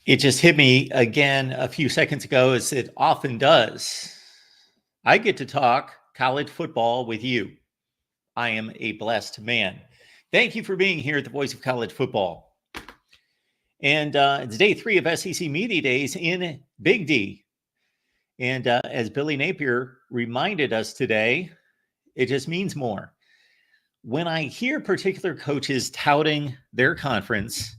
It just hit me again a few seconds ago, as it often does. I get to talk college football with you. I am a blessed man. Thank you for being here at the Voice of College Football. And it's day 3 of SEC Media Days in Big D. And as Billy Napier reminded us today, it just means more. When I hear particular coaches touting their conference,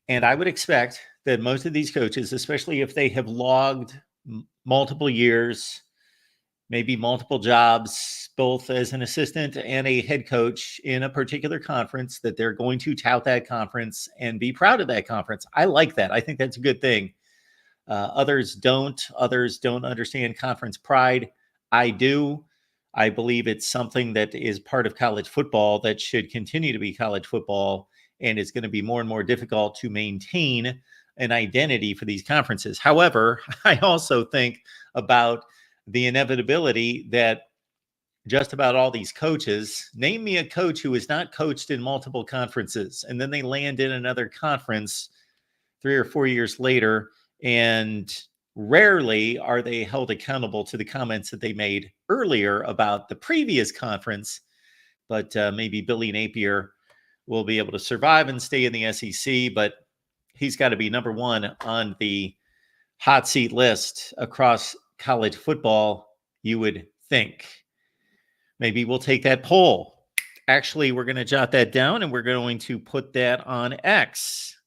and I would expect that most of these coaches, especially if they have logged multiple years, maybe multiple jobs, both as an assistant and a head coach in a particular conference, that they're going to tout that conference and be proud of that conference. I like that. I think that's a good thing. Others don't. Others don't understand conference pride. I do. I believe it's something that is part of college football that should continue to be college football, and it's going to be more and more difficult to maintain an identity for these conferences. However, I also think about the inevitability that just about all these coaches, name me a coach who has not coached in multiple conferences, and then they land in another conference 3 or 4 years later, and rarely are they held accountable to the comments that they made earlier about the previous conference. But maybe Billy Napier will be able to survive and stay in the SEC, but he's got to be number one on the hot seat list across college football, you would think. Maybe we'll take that poll. Actually, we're going to jot that down and we're going to put that on X.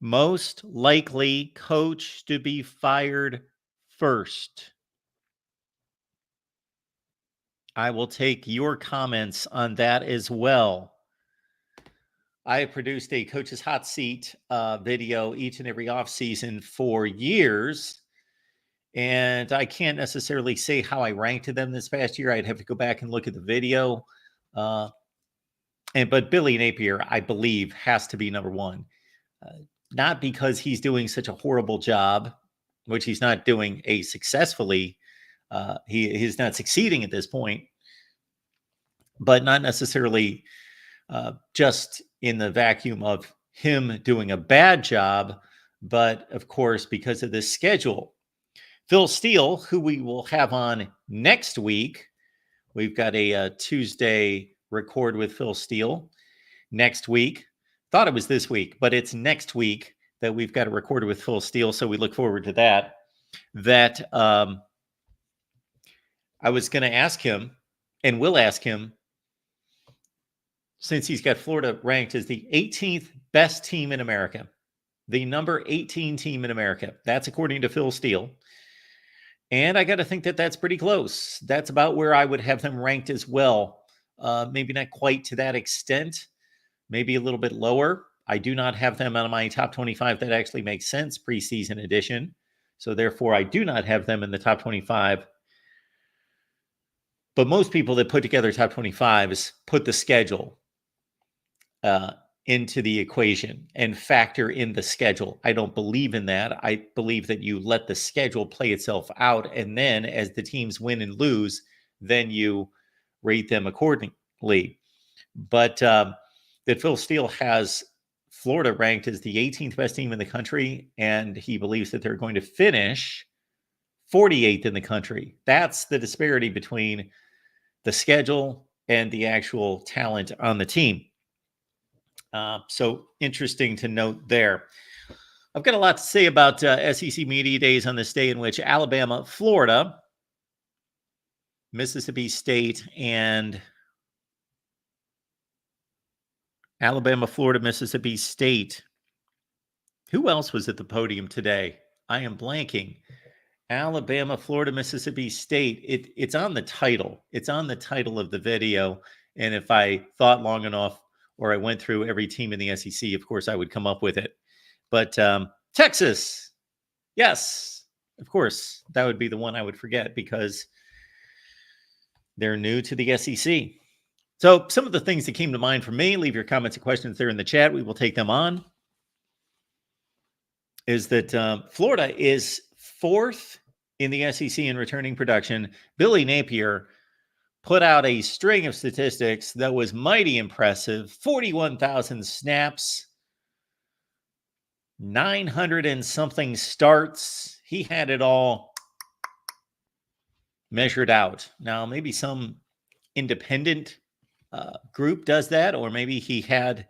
Most likely coach to be fired first. I will take your comments on that as well. I have produced a Coach's Hot Seat video each and every offseason for years, and I can't necessarily say how I ranked them this past year. I'd have to go back and look at the video. But Billy Napier, I believe, has to be number one. Not because he's doing such a horrible job, which he's not doing successfully. He's not succeeding at this point, but not necessarily just in the vacuum of him doing a bad job, but of course, because of this schedule. Phil Steele, who we will have on next week, we've got a Tuesday record with Phil Steele next week. Thought it was this week, but it's next week that we've got a record with Phil Steele, so we look forward to that. I was going to ask him, and will ask him, since he's got Florida ranked as the 18th best team in America, the number 18 team in America. That's according to Phil Steele. And I got to think that that's pretty close. That's about where I would have them ranked as well. Maybe not quite to that extent, maybe a little bit lower. I do not have them on my top 25. That actually makes sense, preseason edition. So therefore, I do not have them in the top 25. But most people that put together top 25s put the schedule into the equation and factor in the schedule. I don't believe in that. I believe that you let the schedule play itself out, and then as the teams win and lose, then you rate them accordingly. But that Phil Steele has Florida ranked as the 18th best team in the country, and he believes that they're going to finish 48th in the country. That's the disparity between the schedule and the actual talent on the team. So interesting to note there. I've got a lot to say about SEC Media Days on this day in which Alabama, Florida, Mississippi State, and Alabama, Florida, Mississippi State. Who else was at the podium today? I am blanking. Alabama, Florida, Mississippi State. It's on the title. It's on the title of the video. And if I thought long enough, or I went through every team in the SEC, of course, I would come up with it. But Texas, yes, of course, that would be the one I would forget because they're new to the SEC. So some of the things that came to mind for me, leave your comments and questions there in the chat. We will take them on. Is that Florida is 4th in the SEC in returning production. Billy Napier put out a string of statistics that was mighty impressive. 41,000 snaps, 900 and something starts. He had it all measured out. Now, maybe some independent group does that, or maybe he had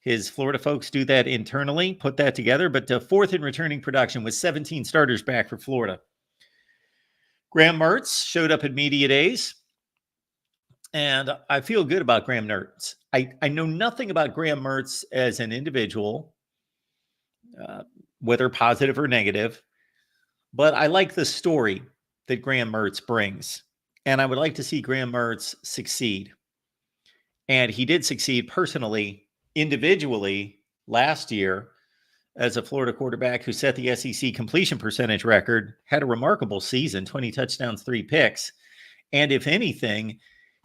his Florida folks do that internally, put that together. But fourth in returning production with 17 starters back for Florida. Graham Mertz showed up at media days, and I feel good about Graham Mertz. I know nothing about Graham Mertz as an individual, whether positive or negative, but I like the story that Graham Mertz brings, and I would like to see Graham Mertz succeed. And he did succeed personally, individually last year as a Florida quarterback who set the SEC completion percentage record, had a remarkable season, 20 touchdowns, 3 picks. And if anything,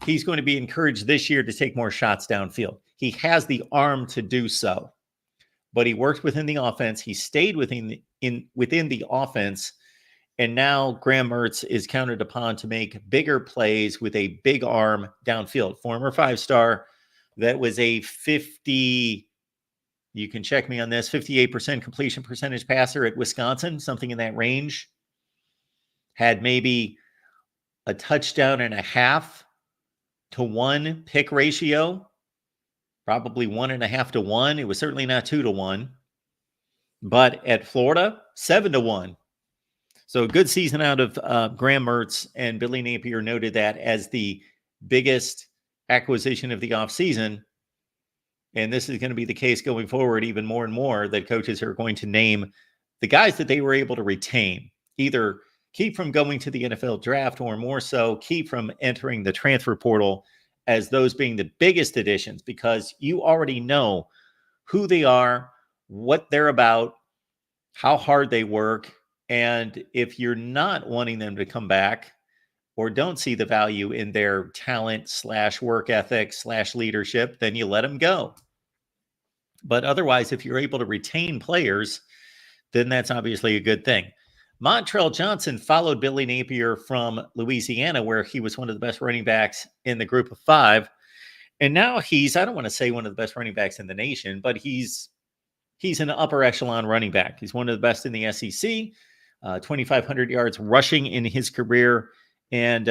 he's going to be encouraged this year to take more shots downfield. He has the arm to do so, but he worked within the offense. He stayed within the offense. And now Graham Mertz is counted upon to make bigger plays with a big arm downfield. Former 5-star, that was a 50, you can check me on this, 58% completion percentage passer at Wisconsin, something in that range. Had maybe a touchdown and a half to 1 pick ratio, probably 1.5 to 1. It was certainly not 2 to 1. But at Florida, 7 to 1. So a good season out of Graham Mertz, and Billy Napier noted that as the biggest acquisition of the offseason. And this is going to be the case going forward even more and more, that coaches are going to name the guys that they were able to retain, either keep from going to the NFL draft or more so keep from entering the transfer portal, as those being the biggest additions, because you already know who they are, what they're about, how hard they work. And if you're not wanting them to come back or don't see the value in their talent / work ethic / leadership, then you let them go. But otherwise, if you're able to retain players, then that's obviously a good thing. Montrell Johnson followed Billy Napier from Louisiana, where he was one of the best running backs in the group of 5. And now he's, I don't want to say one of the best running backs in the nation, but he's an upper echelon running back. He's one of the best in the SEC. 2,500 yards rushing in his career, and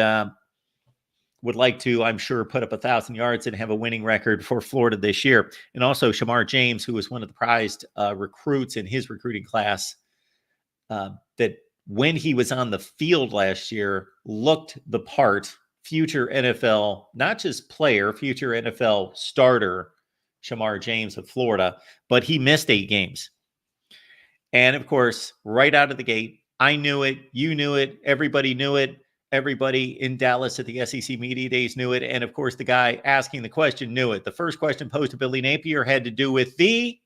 would like to, I'm sure, put up 1,000 yards and have a winning record for Florida this year. And also Shamar James, who was one of the prized recruits in his recruiting class, that when he was on the field last year, looked the part. Future NFL, not just player, future NFL starter, Shamar James of Florida, but he missed 8 games. And of course, right out of the gate, I knew it, you knew it, everybody knew it, everybody in Dallas at the SEC Media Days knew it, and of course, the guy asking the question knew it. The first question posed to Billy Napier had to do with the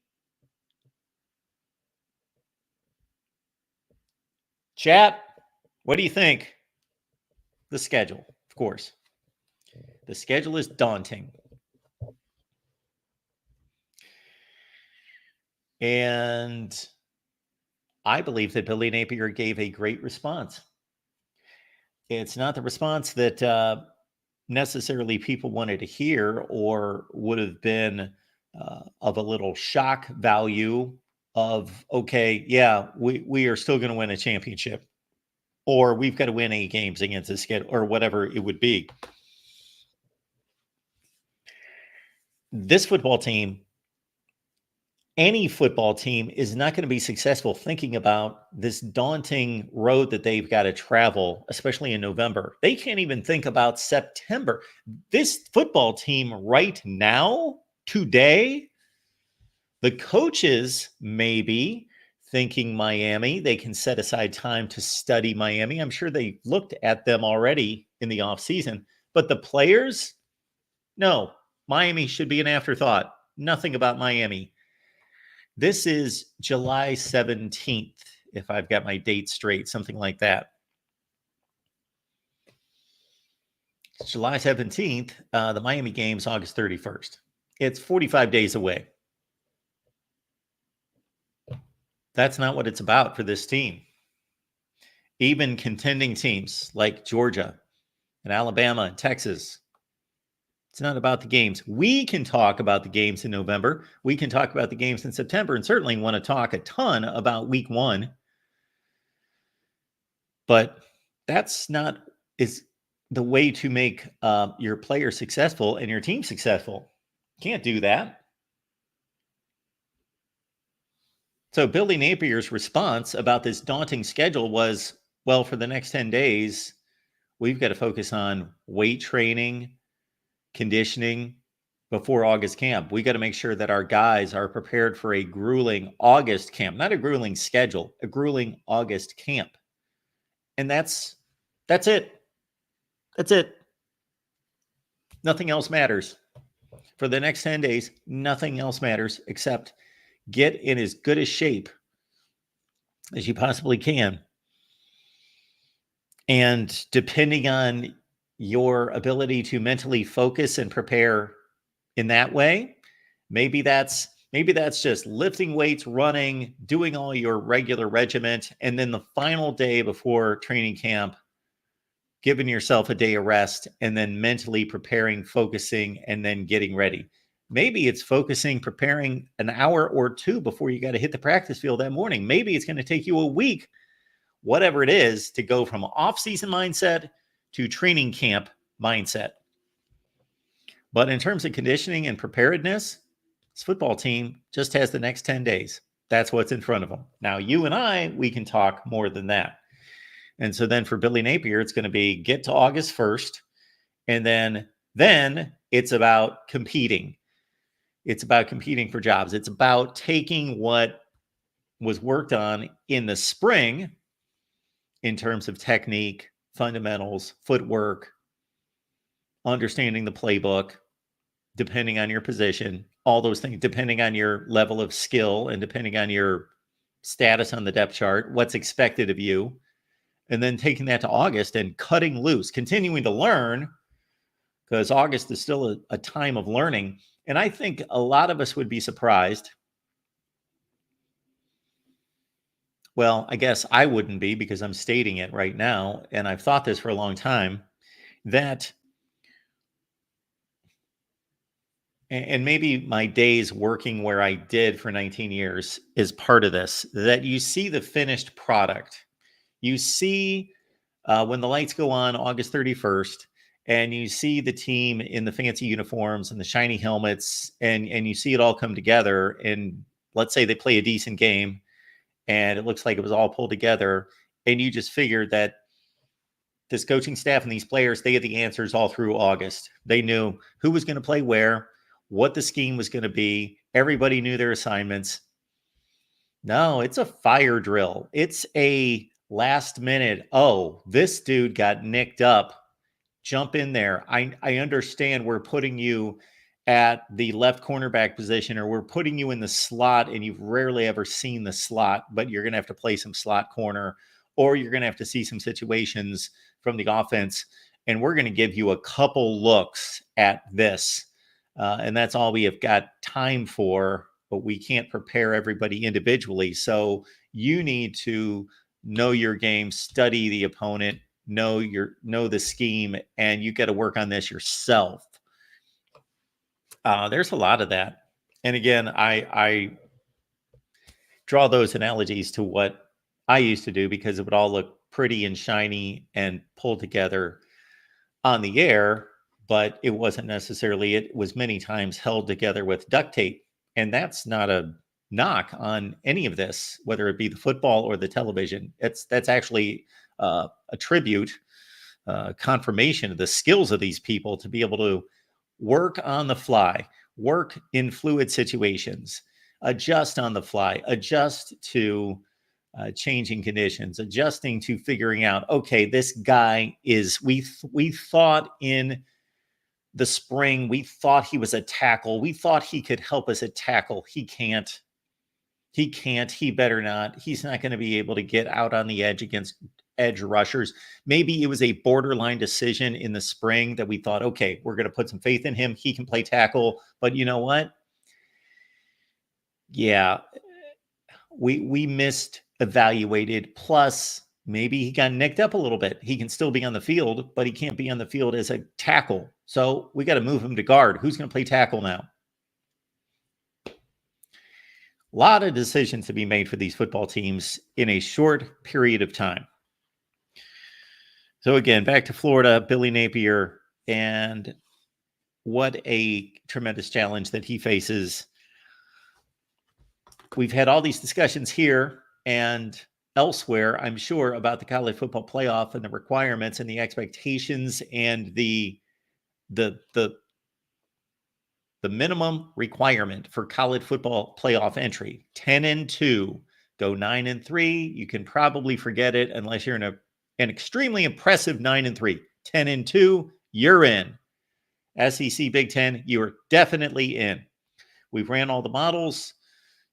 chat. What do you think? The schedule, of course. The schedule is daunting. And I believe that Billy Napier gave a great response. It's not the response that necessarily people wanted to hear, or would have been of a little shock value of, okay, yeah, we are still going to win a championship, or we've got to win 8 games against the schedule, or whatever it would be. This football team, any football team, is not going to be successful thinking about this daunting road that they've got to travel, especially in November. They can't even think about September. This football team right now, today, the coaches may be thinking Miami. They can set aside time to study Miami. I'm sure they looked at them already in the offseason. But the players, no, Miami should be an afterthought. Nothing about Miami. This is July 17th, if I've got my date straight, something like that. It's July 17th. The Miami game's August 31st. It's 45 days away. That's not what it's about for this team. Even contending teams like Georgia and Alabama and Texas, It's not about the games. We can talk about the games in November. We can talk about the games in September, and certainly want to talk a ton about week 1. But that's not is the way to make your player successful and your team successful. Can't do that. So Billy Napier's response about this daunting schedule was, well, for the next 10 days, we've got to focus on weight training, conditioning before August camp. We got to make sure that our guys are prepared for a grueling August camp, not a grueling schedule, a grueling August camp. And that's it. That's it. Nothing else matters. For the next 10 days, nothing else matters except get in as good a shape as you possibly can. And depending on your ability to mentally focus and prepare in that way, maybe that's just lifting weights, running, doing all your regular regiment, and then the final day before training camp, giving yourself a day of rest, and then mentally preparing, focusing, and then getting ready. Maybe it's focusing, preparing an hour or two before you got to hit the practice field that morning. Maybe it's going to take you a week, whatever it is, to go from off-season mindset to training camp mindset. But in terms of conditioning and preparedness, this football team just has the next 10 days. That's what's in front of them. Now, you and I, we can talk more than that. And so then for Billy Napier, it's going to be get to August 1st. And then it's about competing. It's about competing for jobs. It's about taking what was worked on in the spring in terms of technique, fundamentals, footwork, understanding the playbook, depending on your position, all those things, depending on your level of skill and depending on your status on the depth chart, what's expected of you. And then taking that to August and cutting loose, continuing to learn, because August is still a time of learning. And I think a lot of us would be surprised. Well, I guess I wouldn't be because I'm stating it right now, and I've thought this for a long time, that, and maybe my days working where I did for 19 years is part of this, that you see the finished product. You see when the lights go on August 31st, and you see the team in the fancy uniforms and the shiny helmets, and you see it all come together, and let's say they play a decent game, and it looks like it was all pulled together, and you just figured that this coaching staff and these players, they had the answers all through August. They knew who was going to play where, what the scheme was going to be. Everybody knew their assignments. No, it's a fire drill. It's a last minute, oh, this dude got nicked up. Jump in there. I understand we're putting you at the left cornerback position, or we're putting you in the slot, and you've rarely ever seen the slot, but you're going to have to play some slot corner, or you're going to have to see some situations from the offense, and we're going to give you a couple looks at this. And that's all we have got time for, but we can't prepare everybody individually. So you need to know your game, study the opponent, know the scheme, and you got to work on this yourself. There's a lot of that. And again, I draw those analogies to what I used to do because it would all look pretty and shiny and pulled together on the air, but it wasn't necessarily. It was many times held together with duct tape. And that's not a knock on any of this, whether it be the football or the television. That's actually a tribute, confirmation of the skills of these people to be able to work on the fly, work in fluid situations, adjust on the fly, adjust to changing conditions, adjusting to figuring out, okay, this guy is, we thought in the spring, we thought he was a tackle. We thought he could help us at tackle. He can't. He better not. He's not going to be able to get out on the edge against edge rushers. Maybe it was a borderline decision in the spring that we thought, okay, we're going to put some faith in him. He can play tackle. But you know what? Yeah, we missed evaluated. Plus, maybe he got nicked up a little bit. He can still be on the field, but he can't be on the field as a tackle. So we got to move him to guard. Who's going to play tackle now? A lot of decisions to be made for these football teams in a short period of time. So again, back to Florida, Billy Napier, and what a tremendous challenge that he faces. We've had all these discussions here and elsewhere, I'm sure, about the college football playoff and the requirements and the expectations and the minimum requirement for college football playoff entry. 10-2, go 9-3. You can probably forget it unless you're in an extremely impressive 9-3. 10-2, you're in. SEC Big Ten, you are definitely in. We've ran all the models.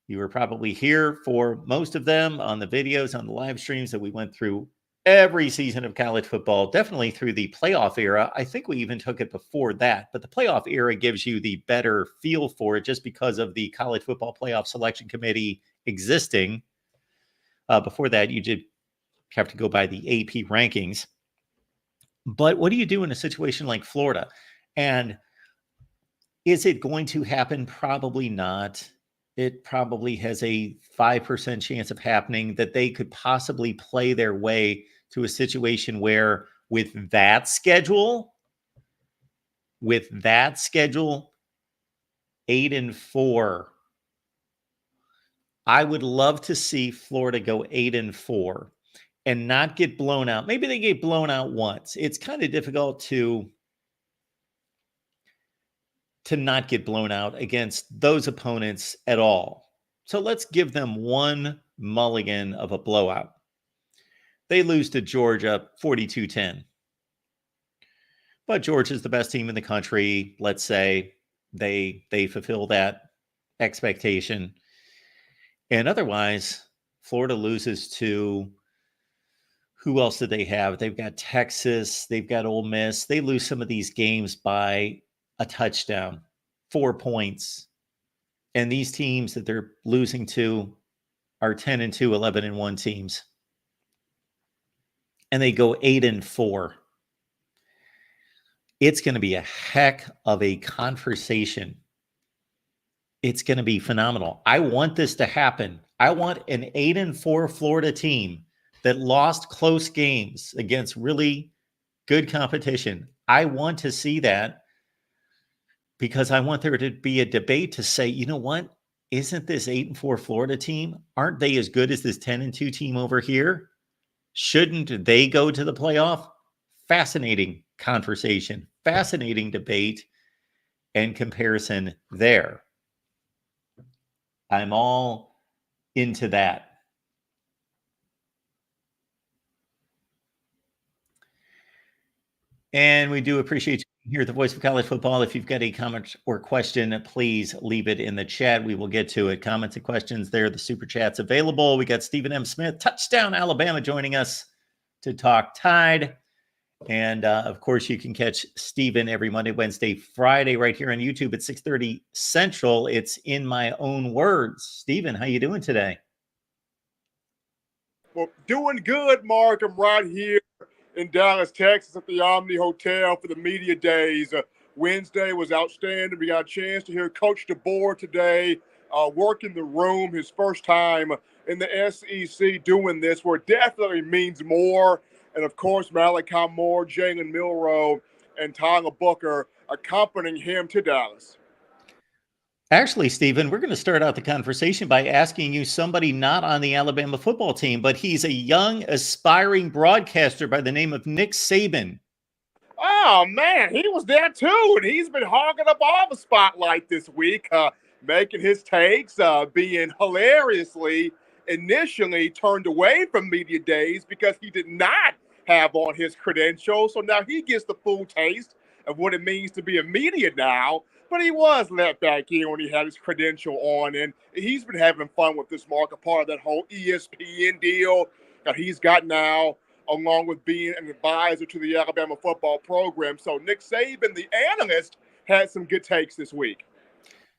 You were probably here for most of them on the videos, on the live streams that we went through every season of college football, definitely through the playoff era. I think we even took it before that, but the playoff era gives you the better feel for it just because of the college football playoff selection committee existing. Before that, you did have to go by the AP rankings. But what do you do in a situation like Florida? And is it going to happen? Probably not. It probably has a 5% chance of happening that they could possibly play their way to a situation where with that schedule, 8-4, I would love to see Florida go 8-4 and not get blown out. Maybe they get blown out once. It's kind of difficult to not get blown out against those opponents at all. So let's give them one mulligan of a blowout. They lose to Georgia 42-10. But Georgia's the best team in the country. Let's say they fulfill that expectation. And otherwise, Florida loses to, who else did they have? They've got Texas. They've got Ole Miss. They lose some of these games by a touchdown, 4 points. And these teams that they're losing to are 10-2, 11-1 teams. And they go 8-4. It's going to be a heck of a conversation. It's going to be phenomenal. I want this to happen. I want an 8-4 Florida team that lost close games against really good competition. I want to see that because I want there to be a debate to say, you know what? Isn't this 8-4 Florida team? Aren't they as good as this 10-2 team over here? Shouldn't they go to the playoff? Fascinating conversation, fascinating debate and comparison there. I'm all into that. And we do appreciate you here at the Voice of College Football. If you've got a comment or question, please leave it in the chat. We will get to it. Comments and questions there. The super chat's available. We got Stephen M. Smith, Touchdown Alabama, joining us to talk Tide. And of course, you can catch Stephen every Monday, Wednesday, Friday right here on YouTube at 6:30 Central. It's In My Own Words. Stephen, how you doing today? Well, doing good, Mark. I'm right here in Dallas, Texas at the Omni Hotel for the media days. Wednesday was outstanding. We got a chance to hear Coach DeBoer today work in the room, his first time in the SEC doing this, where it definitely means more. And, of course, Malachi Moore, Jalen Milroe, and Tyler Booker accompanying him to Dallas. Actually, Stephen, we're going to start out the conversation by asking you somebody not on the Alabama football team, but he's a young, aspiring broadcaster by the name of Nick Saban. Oh, man, he was there too, and he's been hogging up all the spotlight this week, making his takes, being hilariously initially turned away from media days because he did not have on his credentials. So now he gets the full taste of what it means to be a media now. But he was let back in when he had his credential on, and he's been having fun with this, Mark, a part of that whole ESPN deal that he's got now, along with being an advisor to the Alabama football program. So Nick Saban, the analyst, had some good takes this week.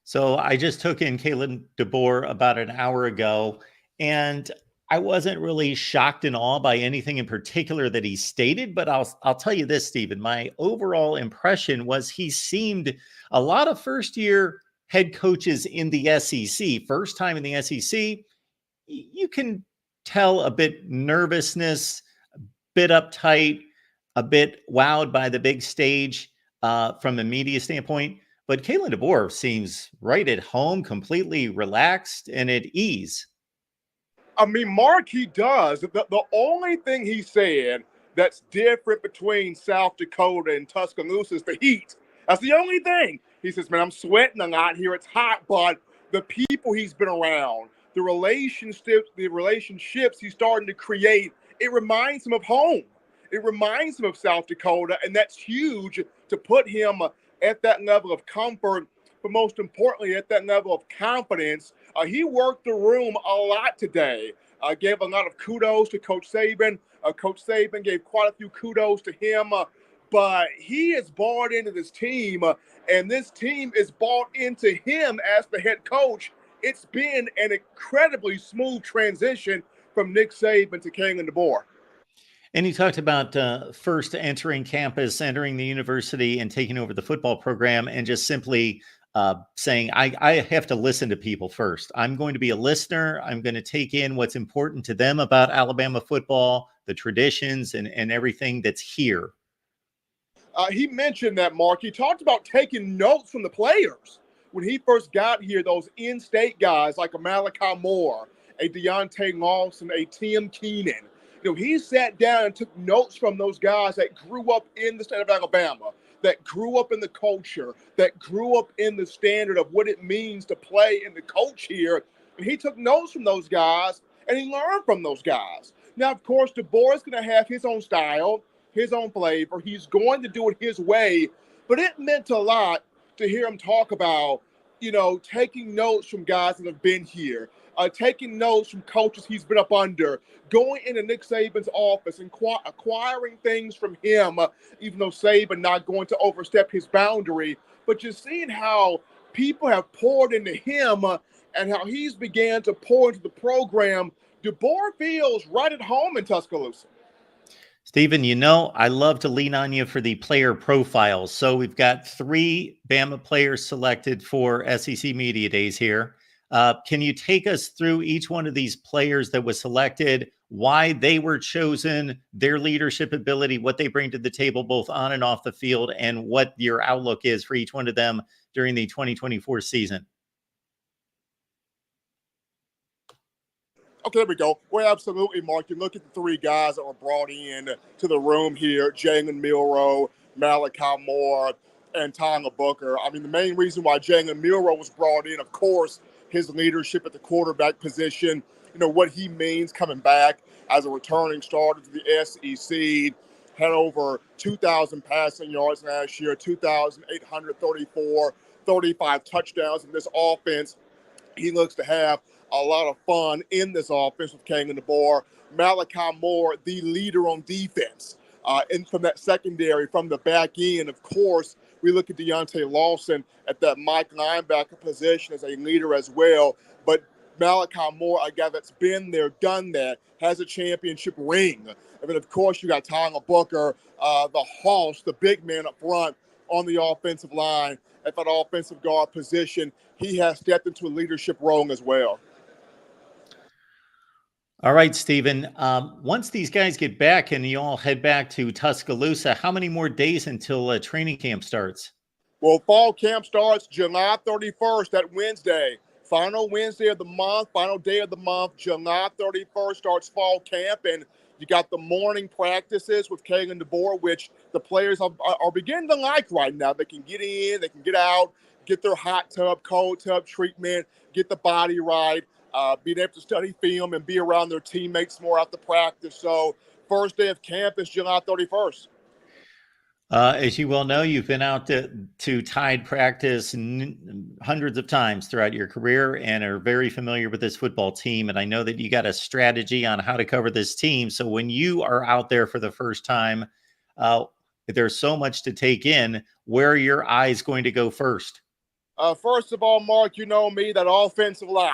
So I just took in Kalen DeBoer about an hour ago, and I wasn't really shocked and awe by anything in particular that he stated, but I'll tell you this, Stephen. My overall impression was he seemed a lot of first year head coaches in the SEC, first time in the SEC. You can tell a bit nervousness, a bit uptight, a bit wowed by the big stage from a media standpoint. But Kalen DeBoer seems right at home, completely relaxed and at ease. I mean, Mark, he does. The only thing he said that's different between South Dakota and Tuscaloosa is the heat. That's the only thing. He says, man, I'm sweating a lot here. It's hot, but the people he's been around, the relationships he's starting to create, it reminds him of home. It reminds him of South Dakota, and that's huge to put him at that level of comfort, but most importantly, at that level of confidence. He worked the room a lot today. Gave a lot of kudos to Coach Saban. Coach Saban gave quite a few kudos to him. But he is bought into this team, and this team is bought into him as the head coach. It's been an incredibly smooth transition from Nick Saban to Kalen DeBoer. And you talked about first entering campus, entering the university, and taking over the football program, and just simply saying, I have to listen to people first. I'm going to be a listener. I'm going to take in what's important to them about Alabama football, the traditions, and everything that's here. He mentioned that, Mark. He talked about taking notes from the players. When he first got here, those in-state guys like a Malachi Moore, a Deontay Lawson, a Tim Keenan, he sat down and took notes from those guys that grew up in the state of Alabama, that grew up in the culture, that grew up in the standard of what it means to play and to coach here. And he took notes from those guys, and he learned from those guys. Now, of course, DeBoer is going to have his own style, his own flavor. He's going to do it his way. But it meant a lot to hear him talk about, taking notes from guys that have been here, taking notes from coaches he's been up under, going into Nick Saban's office and acquiring things from him, even though Saban not going to overstep his boundary, but just seeing how people have poured into him and how he's began to pour into the program. DeBoer feels right at home in Tuscaloosa. Stephen, I love to lean on you for the player profiles. So we've got 3 Bama players selected for SEC Media Days here. Can you take us through each one of these players that was selected, why they were chosen, their leadership ability, what they bring to the table, both on and off the field, and what your outlook is for each one of them during the 2024 season? Okay, there we go. Well, absolutely, Mark. You look at the 3 guys that were brought in to the room here, Jalen Milroe, Malachi Moore, and Tyler Booker. I mean, the main reason why Jalen Milroe was brought in, of course, his leadership at the quarterback position, what he means coming back as a returning starter to the SEC, had over 2,000 passing yards last year, 2,834, 35 touchdowns in this offense. He looks to have a lot of fun in this offense with Kalen DeBoer. Malachi Moore, the leader on defense. And from that secondary, from the back end, of course, we look at Deontay Lawson at that Mike linebacker position as a leader as well. But Malachi Moore, a guy that's been there, done that, has a championship ring. And then, of course, you got Tyler Booker, the hoss, the big man up front on the offensive line at that offensive guard position. He has stepped into a leadership role as well. All right, Stephen. Once these guys get back and you all head back to Tuscaloosa, how many more days until training camp starts? Well, fall camp starts July 31st, that Wednesday. Final Wednesday of the month, final day of the month, July 31st starts fall camp. And you got the morning practices with Kalen DeBoer, which the players are beginning to like right now. They can get in, they can get out, get their hot tub, cold tub treatment, get the body right, being able to study film and be around their teammates more after practice. So first day of camp is July 31st. As you well know, you've been out to Tide practice hundreds of times throughout your career and are very familiar with this football team. And I know that you got a strategy on how to cover this team. So when you are out there for the first time, there's so much to take in. Where are your eyes going to go first? First of all, Mark, you know me, that offensive line.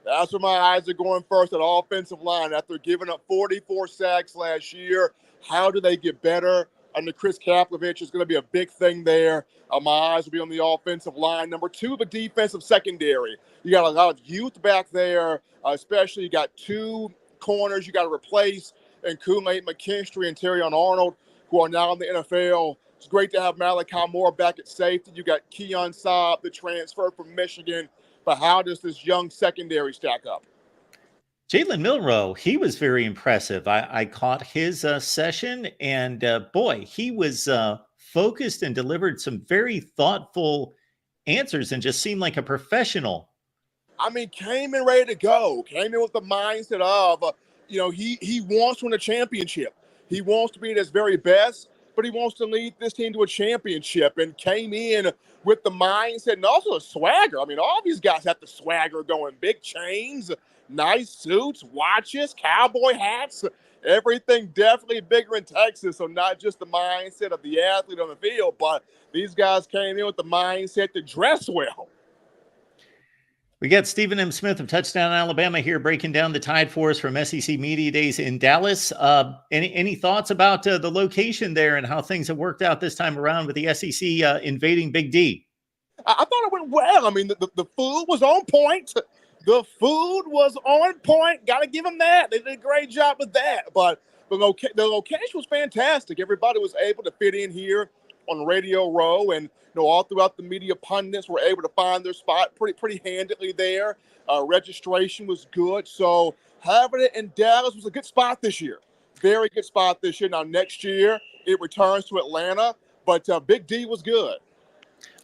That's where my eyes are going first at offensive line. After giving up 44 sacks last year, how do they get better? Under Chris Kaplovich is going to be a big thing there. My eyes will be on the offensive line. Number two, the defensive secondary. You got a lot of youth back there, especially you got two corners you got to replace, and Kool-Aid McKinstry and Terrion Arnold, who are now in the NFL. It's great to have Malachi Moore back at safety. You got Keon Saab, the transfer from Michigan. But how does this young secondary stack up? Jalen Milroe, he was very impressive. I caught his session, and boy, he was focused and delivered some very thoughtful answers and just seemed like a professional. I mean, came in ready to go. Came in with the mindset of, he wants to win a championship. He wants to be at his very best, but he wants to lead this team to a championship, and came in with the mindset and also a swagger. I mean, all these guys have the swagger going. Big chains, nice suits, watches, cowboy hats, everything definitely bigger in Texas. So not just the mindset of the athlete on the field, but these guys came in with the mindset to dress well. We got Stephen M. Smith of Touchdown Alabama here breaking down the Tide for us from SEC Media Days in Dallas. Any thoughts about the location there and how things have worked out this time around with the SEC invading Big D? I thought it went well. I mean, the food was on point. The food was on point. Got to give them that. They did a great job with that. But the location was fantastic. Everybody was able to fit in here on Radio Row, and all throughout the media, pundits were able to find their spot pretty handily there. Registration was good. So having it in Dallas was a good spot this year. Very good spot this year. Now, next year, it returns to Atlanta, but Big D was good.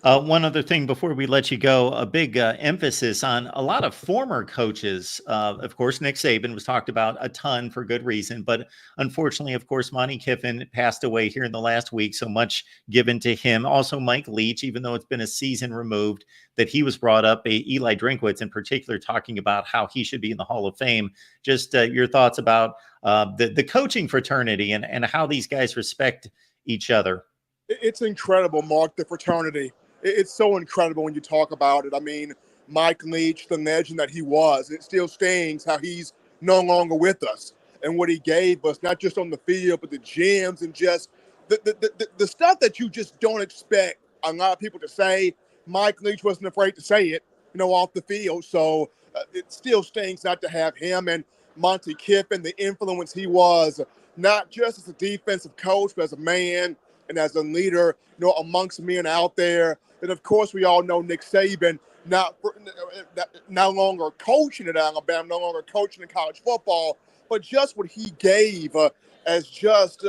One other thing before we let you go, a big emphasis on a lot of former coaches. Of course, Nick Saban was talked about a ton for good reason, but unfortunately, of course, Monty Kiffin passed away here in the last week, so much given to him. Also, Mike Leach, even though it's been a season removed, that he was brought up, Eli Drinkwitz in particular, talking about how he should be in the Hall of Fame. Just your thoughts about the coaching fraternity and how these guys respect each other. It's incredible, Mark, the fraternity. It's so incredible when you talk about it. I mean, Mike Leach, the legend that he was, it still stings how he's no longer with us and what he gave us, not just on the field, but the gyms and just the stuff that you just don't expect a lot of people to say. Mike Leach wasn't afraid to say it, off the field. So it still stings not to have him and Monty Kiffin, the influence he was, not just as a defensive coach, but as a man and as a leader, amongst men out there. And of course, we all know Nick Saban, no longer coaching at Alabama, no longer coaching in college football, but just what he gave as just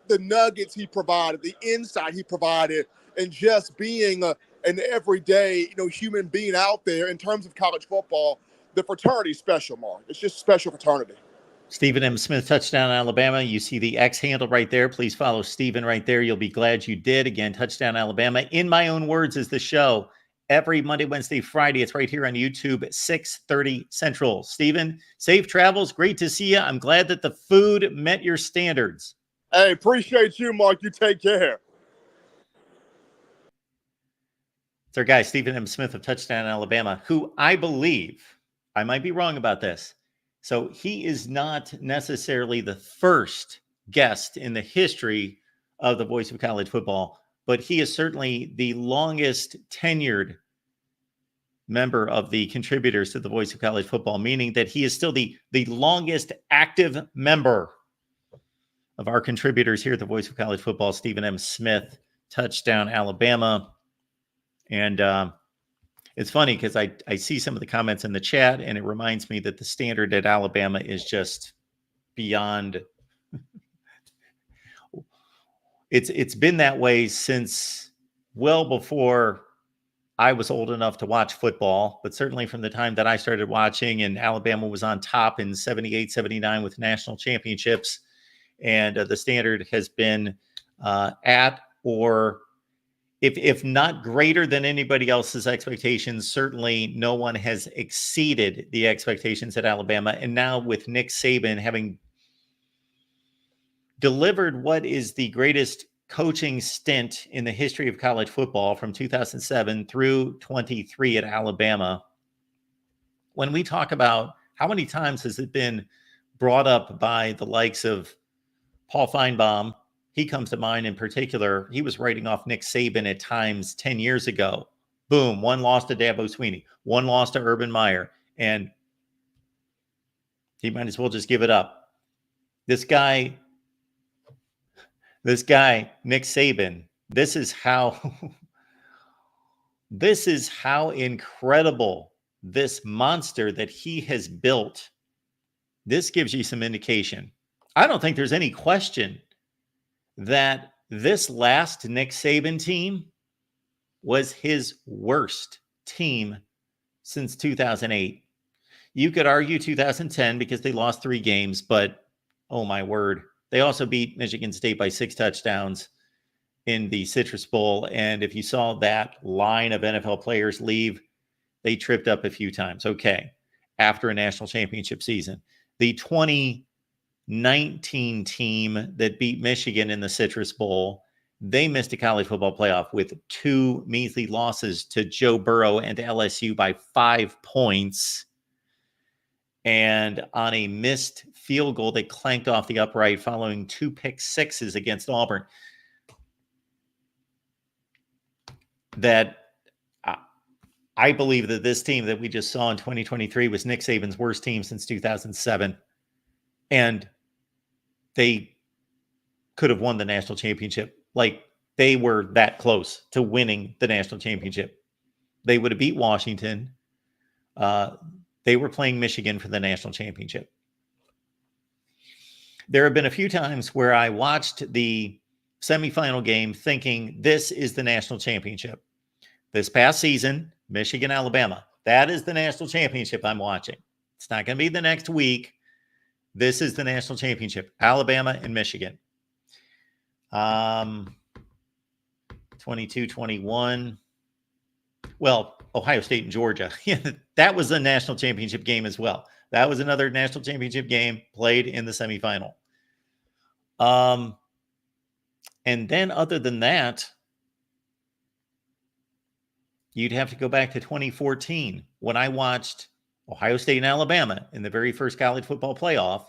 the nuggets he provided, the insight he provided, and just being an everyday, human being out there in terms of college football. The fraternity is special, Mark. It's just special fraternity. Stephen M. Smith, Touchdown Alabama. You see the X handle right there. Please follow Stephen right there. You'll be glad you did. Again, Touchdown Alabama. In My Own Words is the show every Monday, Wednesday, Friday. It's right here on YouTube at 6:30 Central. Stephen, safe travels. Great to see you. I'm glad that the food met your standards. Hey, appreciate you, Mark. You take care. It's our guy, Stephen M. Smith of Touchdown Alabama, who I believe, I might be wrong about this, so he is not necessarily the first guest in the history of the Voice of College Football, but he is certainly the longest tenured member of the contributors to the Voice of College Football, meaning that he is still the longest active member of our contributors here at the Voice of College Football, Stephen M. Smith, Touchdown Alabama. And it's funny because I see some of the comments in the chat, and it reminds me that the standard at Alabama is just beyond. It's been that way since well before I was old enough to watch football, but certainly from the time that I started watching, and Alabama was on top in 78, 79 with national championships. And the standard has been at or if not greater than anybody else's expectations, certainly no one has exceeded the expectations at Alabama. And now with Nick Saban having delivered what is the greatest coaching stint in the history of college football from 2007 through 23 at Alabama, when we talk about how many times has it been brought up by the likes of Paul Feinbaum, he comes to mind in particular. He was writing off Nick Saban at times 10 years ago. Boom, one loss to Dabo Sweeney, one loss to Urban Meyer, and he might as well just give it up. This guy, Nick Saban, this is how incredible this monster that he has built. This gives you some indication. I don't think there's any question that this last Nick Saban team was his worst team since 2008. You could argue 2010 because they lost 3 games, but oh my word, they also beat Michigan State by 6 touchdowns in the Citrus Bowl. And if you saw that line of NFL players leave, they tripped up a few times. Okay, after a national championship season. The 2019 team that beat Michigan in the Citrus Bowl, they missed a college football playoff with 2 measly losses to Joe Burrow and to LSU by 5 points. And on a missed field goal that clanked off the upright following 2 pick sixes against Auburn. That I believe that this team that we just saw in 2023 was Nick Saban's worst team since 2007. And they could have won the national championship. Like, they were that close to winning the national championship. They would have beat Washington. They were playing Michigan for the national championship. There have been a few times where I watched the semifinal game thinking this is the national championship. This past season, Michigan, Alabama. That is the national championship I'm watching. It's not going to be the next week. This is the national championship. Alabama and Michigan. 22-21. Well, Ohio State and Georgia. That was a national championship game as well. That was another national championship game played in the semifinal. And then other than that, you'd have to go back to 2014 when I watched Ohio State and Alabama in the very first college football playoff.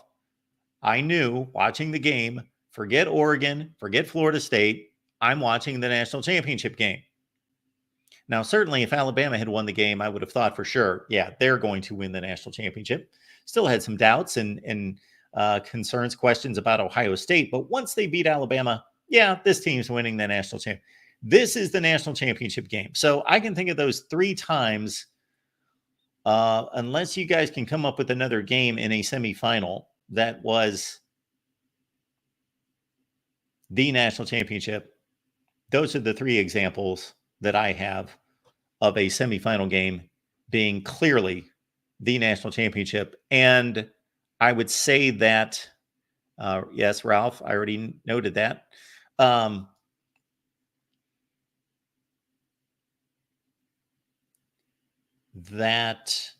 I knew watching the game, forget Oregon, forget Florida State, I'm watching the national championship game. Now, certainly if Alabama had won the game, I would have thought for sure, yeah, they're going to win the national championship. Still had some doubts and concerns, questions about Ohio State. But once they beat Alabama, yeah, this team's winning the national championship. This is the national championship game. So I can think of those 3 times, unless you guys can come up with another game in a semifinal that was the national championship. Those are the 3 examples that I have of a semifinal game being clearly the national championship. And I would say that, yes, Ralph, I already noted that. That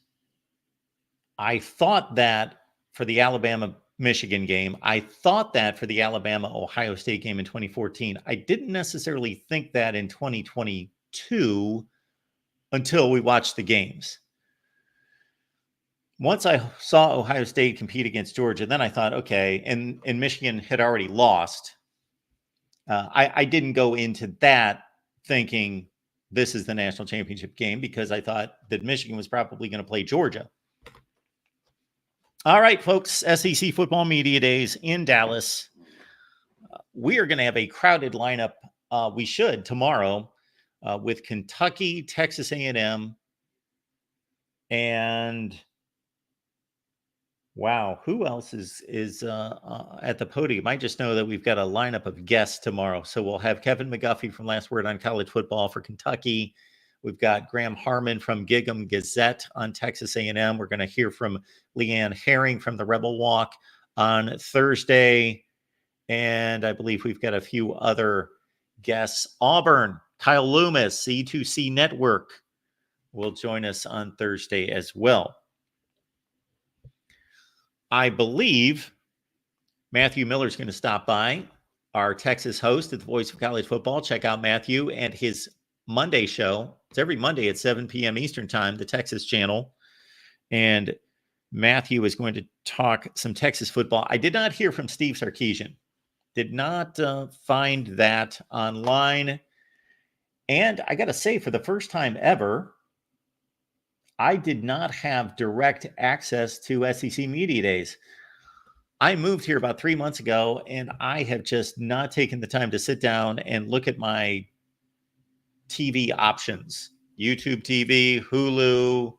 I thought that for the Alabama-Michigan game, I thought that for the Alabama-Ohio State game in 2014. I didn't necessarily think that in 2022 until we watched the games. Once I saw Ohio State compete against Georgia, then I thought, okay, and Michigan had already lost. I didn't go into that thinking this is the national championship game because I thought that Michigan was probably going to play Georgia. All right, folks, SEC Football Media Days in Dallas. We are going to have a crowded lineup. We should tomorrow with Kentucky, Texas A&M, and wow, who else is at the podium? I just know that we've got a lineup of guests tomorrow. So we'll have Kevin McGuffey from Last Word on College Football for Kentucky. We've got Graham Harmon from Gig'em Gazette on Texas A&M. We're going to hear from Leanne Herring from the Rebel Walk on Thursday. And I believe we've got a few other guests. Auburn, Kyle Loomis, C2C Network will join us on Thursday as well. I believe Matthew Miller is going to stop by, our Texas host at the Voice of College Football. Check out Matthew and his Monday show. It's every Monday at 7 p.m. Eastern Time, the Texas channel. And Matthew is going to talk some Texas football. I did not hear from Steve Sarkisian. Did not find that online. And I got to say, for the first time ever, I did not have direct access to SEC Media Days. I moved here about 3 months ago, and I have just not taken the time to sit down and look at my TV options. YouTube TV, Hulu,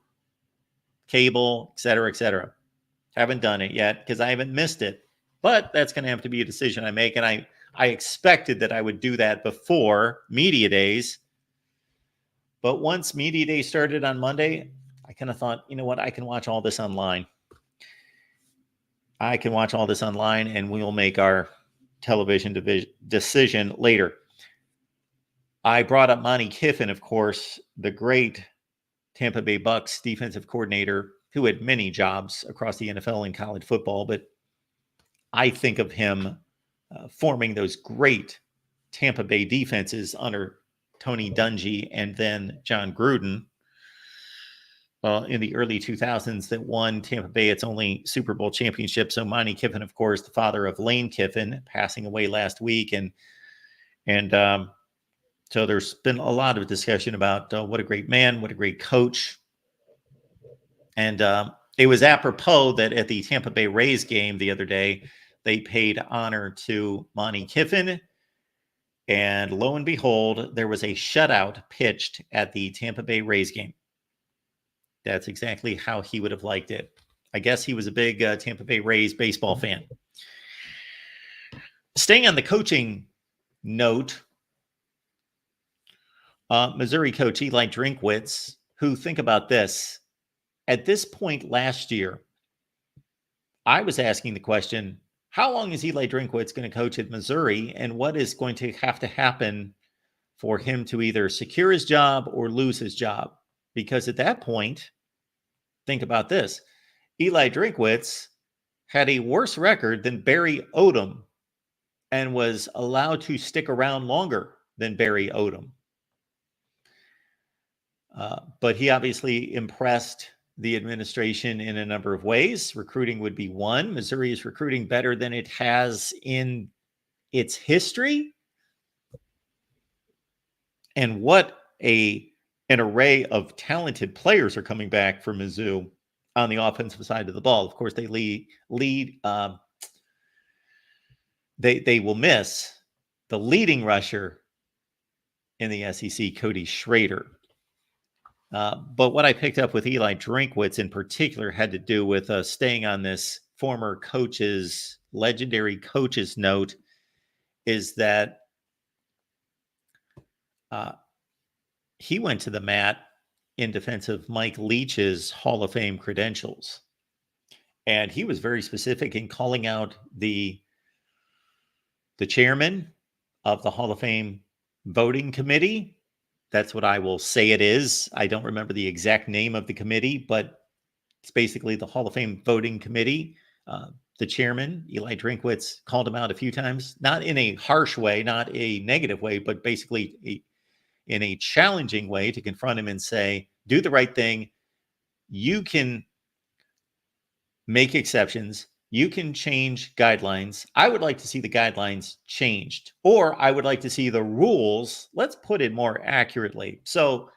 cable, et cetera, et cetera. Haven't done it yet because I haven't missed it. But that's going to have to be a decision I make. And I expected that I would do that before Media Days. But once Media Day started on Monday, I kind of thought, you know what, I can watch all this online. And we will make our television decision later. I brought up Monty Kiffin, of course, the great Tampa Bay Bucks defensive coordinator who had many jobs across the NFL and college football. But I think of him forming those great Tampa Bay defenses under Tony Dungy and then John Gruden in the early 2000s that won Tampa Bay its only Super Bowl championship. So Monty Kiffin, of course, the father of Lane Kiffin, passing away last week. And so there's been a lot of discussion about what a great man, what a great coach. And it was apropos that at the Tampa Bay Rays game the other day, they paid honor to Monty Kiffin. And lo and behold, there was a shutout pitched at the Tampa Bay Rays game. That's exactly how he would have liked it. I guess he was a big Tampa Bay Rays baseball fan. Staying on the coaching note, Missouri coach Eli Drinkwitz, who, think about this, at this point last year, I was asking the question, how long is Eli Drinkwitz going to coach at Missouri, and what is going to have to happen for him to either secure his job or lose his job? Because at that point, think about this, Eli Drinkwitz had a worse record than Barry Odom and was allowed to stick around longer than Barry Odom. But he obviously impressed the administration in a number of ways. Recruiting would be one. Missouri is recruiting better than it has in its history. And what an array of talented players are coming back for Mizzou on the offensive side of the ball. Of course, they will miss the leading rusher in the SEC, Cody Schrader. But what I picked up with Eli Drinkwitz in particular had to do with staying on this former coach's, legendary coach's note, is that he went to the mat in defense of Mike Leach's Hall of Fame credentials. And he was very specific in calling out the chairman of the Hall of Fame voting committee. That's what I will say it is. I don't remember the exact name of the committee, but it's basically the Hall of Fame voting committee. The chairman, Eli Drinkwitz, called him out a few times, not in a harsh way, not a negative way, but basically in a challenging way to confront him and say, do the right thing. You can make exceptions. You can change guidelines. I would like to see the guidelines changed, or I would like to see the rules. Let's put it more accurately. So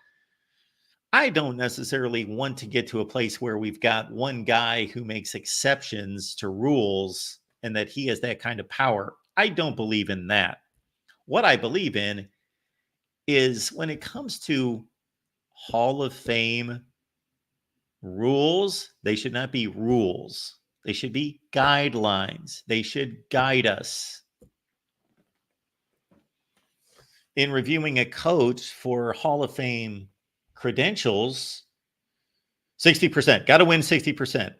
I don't necessarily want to get to a place where we've got one guy who makes exceptions to rules and that he has that kind of power. I don't believe in that. What I believe in is when it comes to Hall of Fame rules, they should not be rules. They should be guidelines. They should guide us. In reviewing a coach for Hall of Fame credentials, 60%. Got to win 60%.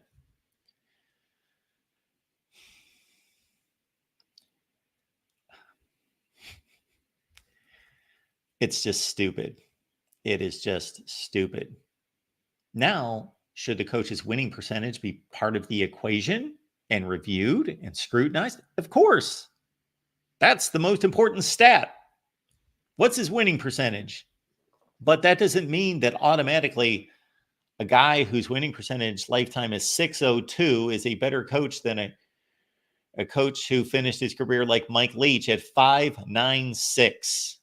It's just stupid. It is just stupid. Now, should the coach's winning percentage be part of the equation and reviewed and scrutinized? Of course. That's the most important stat. What's his winning percentage? But that doesn't mean that automatically a guy whose winning percentage lifetime is 602 is a better coach than a coach who finished his career like Mike Leach at 596.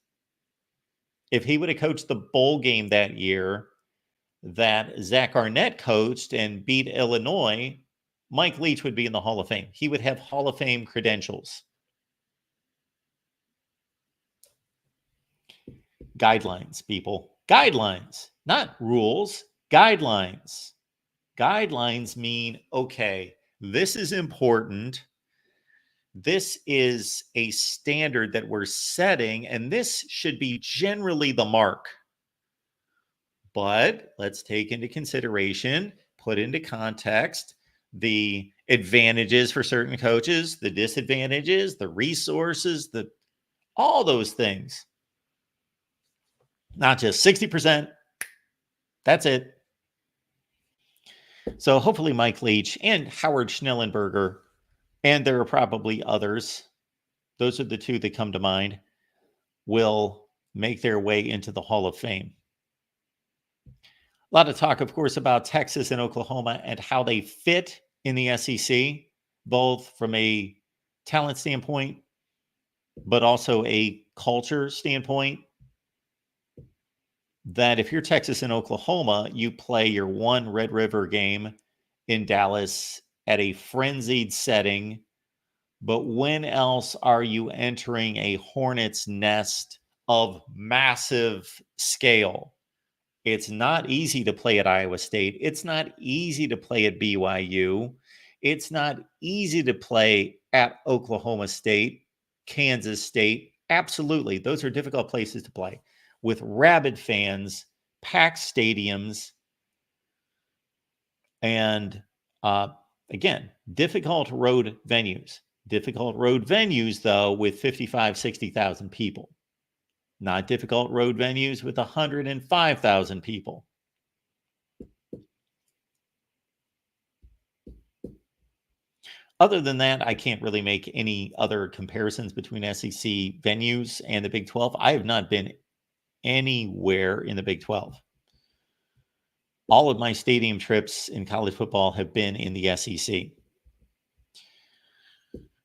If he would have coached the bowl game that year that Zach Arnett coached and beat Illinois, Mike Leach would be in the Hall of Fame. He would have Hall of Fame credentials. Guidelines, people. Guidelines, not rules. Guidelines. Guidelines mean, okay, this is important. This is a standard that we're setting, and this should be generally the mark. But let's take into consideration, put into context, the advantages for certain coaches, the disadvantages, the resources, all those things. Not just 60%. That's it. So hopefully Mike Leach and Howard Schnellenberger, and there are probably others, those are the two that come to mind, will make their way into the Hall of Fame. A lot of talk, of course, about Texas and Oklahoma and how they fit in the SEC, both from a talent standpoint, but also a culture standpoint. That if you're Texas and Oklahoma, you play your one Red River game in Dallas at a frenzied setting. But when else are you entering a hornet's nest of massive scale? It's not easy to play at Iowa State. It's not easy to play at BYU. It's not easy to play at Oklahoma State, Kansas State. Absolutely. Those are difficult places to play with rabid fans, packed stadiums, and again, difficult road venues. Difficult road venues, though, with 55, 60,000 people. Not difficult road venues with 105,000 people. Other than that, I can't really make any other comparisons between SEC venues and the Big 12. I have not been anywhere in the Big 12. All of my stadium trips in college football have been in the SEC.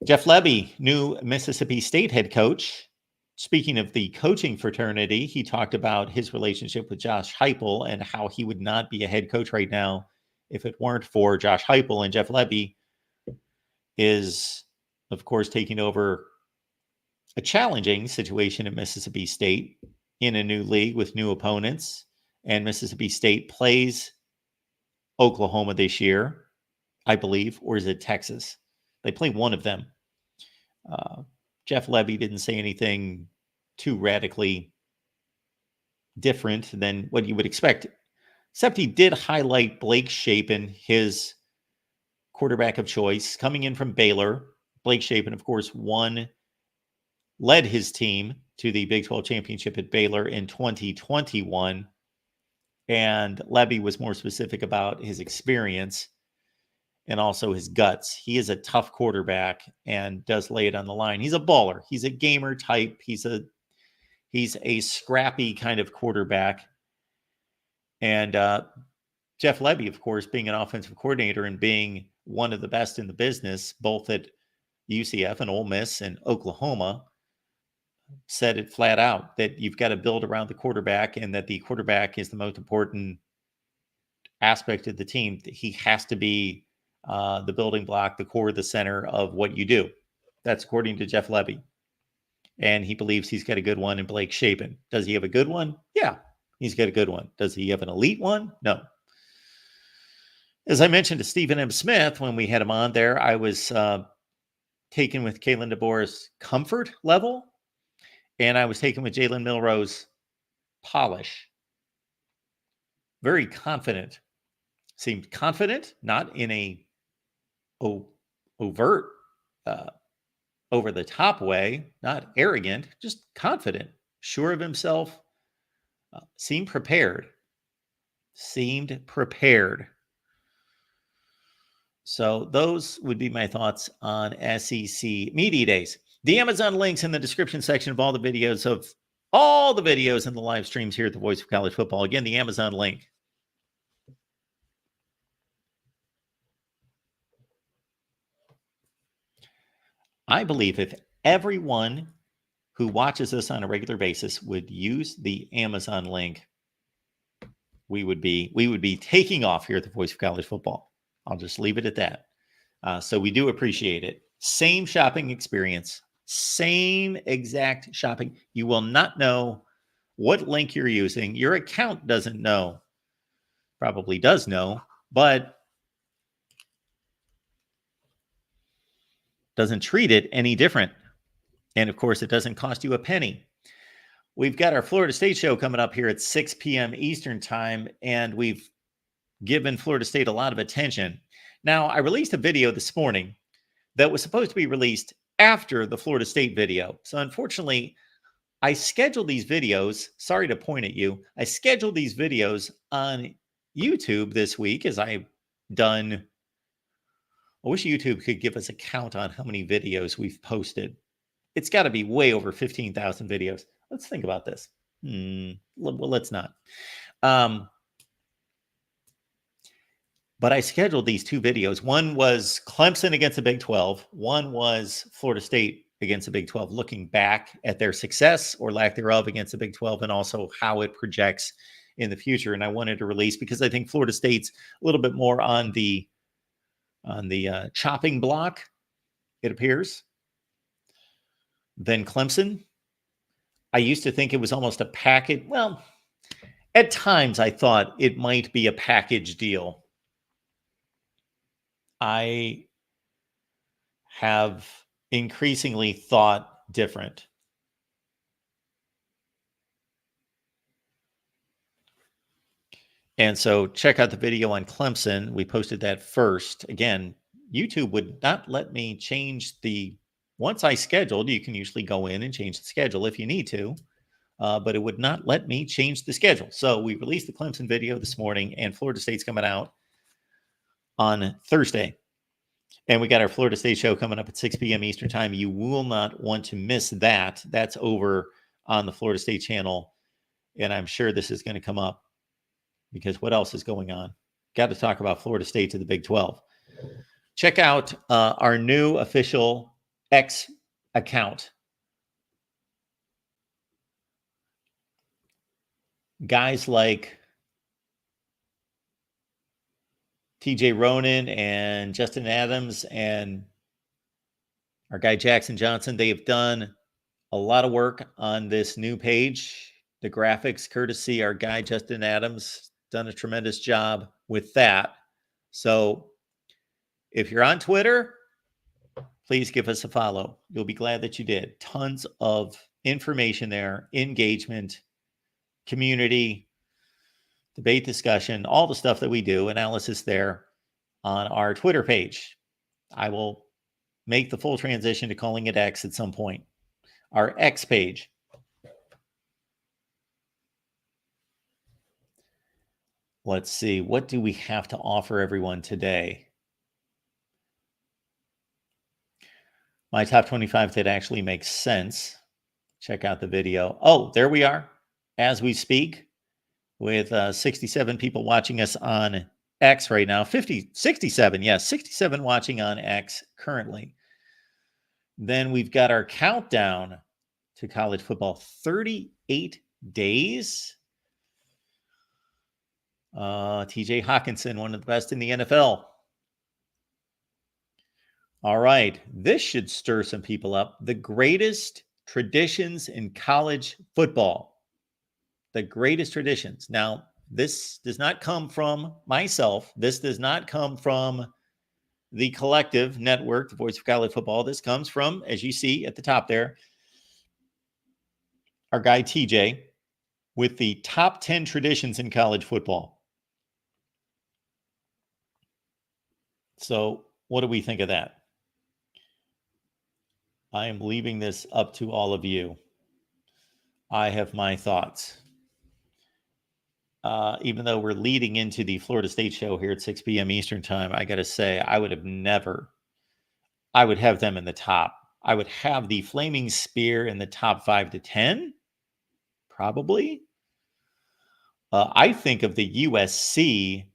Jeff Lebby, new Mississippi State head coach. Speaking of the coaching fraternity, he talked about his relationship with Josh Heupel and how he would not be a head coach right now if it weren't for Josh Heupel. And Jeff Lebby is, of course, taking over a challenging situation at Mississippi State in a new league with new opponents. And Mississippi State plays Oklahoma this year, I believe, or is it Texas? They play one of them. Jeff Lebby didn't say anything too radically different than what you would expect, except he did highlight Blake Shapen, his quarterback of choice, coming in from Baylor. Blake Shapen, of course, led his team to the Big 12 championship at Baylor in 2021. And Lebby was more specific about his experience and also his guts. He is a tough quarterback and does lay it on the line. He's a baller. He's a gamer type. He's a scrappy kind of quarterback. And Jeff Lebby, of course, being an offensive coordinator and being one of the best in the business, both at UCF and Ole Miss and Oklahoma, said it flat out that you've got to build around the quarterback and that the quarterback is the most important aspect of the team. He has to be the building block, the core, the center of what you do. That's according to Jeff Lebby. And he believes he's got a good one in Blake Shapen. Does he have a good one? Yeah, he's got a good one. Does he have an elite one? No. As I mentioned to Stephen M. Smith when we had him on there, I was taken with Kalen DeBoer's comfort level, and I was taken with Jalen Milroe's polish. Very confident. Seemed confident, not in a overt, over-the-top way, not arrogant, just confident, sure of himself, seemed prepared. So those would be my thoughts on SEC Media Days. The Amazon links in the description section of all the videos and the live streams here at the Voice of College Football. Again, the Amazon link. I believe if everyone who watches us on a regular basis would use the Amazon link, we would be taking off here at the Voice of College Football. I'll just leave it at that. So we do appreciate it. Same shopping experience, same exact shopping. You will not know what link you're using. Your account doesn't know, probably does know, but doesn't treat it any different. And of course, it doesn't cost you a penny. We've got our Florida State show coming up here at 6 p.m. Eastern time, and we've given Florida State a lot of attention. Now, I released a video this morning that was supposed to be released after the Florida State video. So unfortunately, I scheduled these videos. Sorry to point at you. I scheduled these videos on YouTube this week as I've done. I wish YouTube could give us a count on how many videos we've posted. It's got to be way over 15,000 videos. Let's think about this. Well, let's not. But I scheduled these two videos. One was Clemson against the Big 12. One was Florida State against the Big 12, looking back at their success or lack thereof against the Big 12 and also how it projects in the future. And I wanted to release because I think Florida State's a little bit more on the chopping block, it appears, than Clemson. I used to think it was almost a package. Well, at times I thought it might be a package deal. I have increasingly thought different. And so check out the video on Clemson. We posted that first. Again, YouTube would not let me change the, once I scheduled, you can usually go in and change the schedule if you need to, but it would not let me change the schedule. So we released the Clemson video this morning, and Florida State's coming out on Thursday. And we got our Florida State show coming up at 6 p.m. Eastern time. You will not want to miss that. That's over on the Florida State channel. And I'm sure this is going to come up because what else is going on? Got to talk about Florida State to the Big 12. Check out our new official X account. Guys like TJ Ronan and Justin Adams and our guy Jackson Johnson, they have done a lot of work on this new page. The graphics, courtesy our guy Justin Adams, done a tremendous job with that. So if you're on Twitter, please give us a follow. You'll be glad that you did. Tons of information there, engagement, community, debate, discussion, all the stuff that we do, analysis there on our Twitter page. I will make the full transition to calling it X at some point. Our X page. Let's see. What do we have to offer everyone today? My top 25 that actually makes sense. Check out the video. Oh, there we are as we speak, with 67 people watching us on X right now. 67, yes, 67 watching on X currently. Then we've got our countdown to college football, 38 days. TJ Hawkinson, one of the best in the NFL. All right, this should stir some people up. The greatest traditions in college football. The greatest traditions. Now, this does not come from myself. This does not come from the collective network, the Voice of College Football. This comes from, as you see at the top there, our guy TJ with the top 10 traditions in college football. So what do we think of that? I am leaving this up to all of you. I have my thoughts. Even though we're leading into the Florida State show here at 6 p.m. Eastern time, I got to say, I would have them in the top. I would have the Flaming Spear in the top 5 to 10, probably. I think of the USC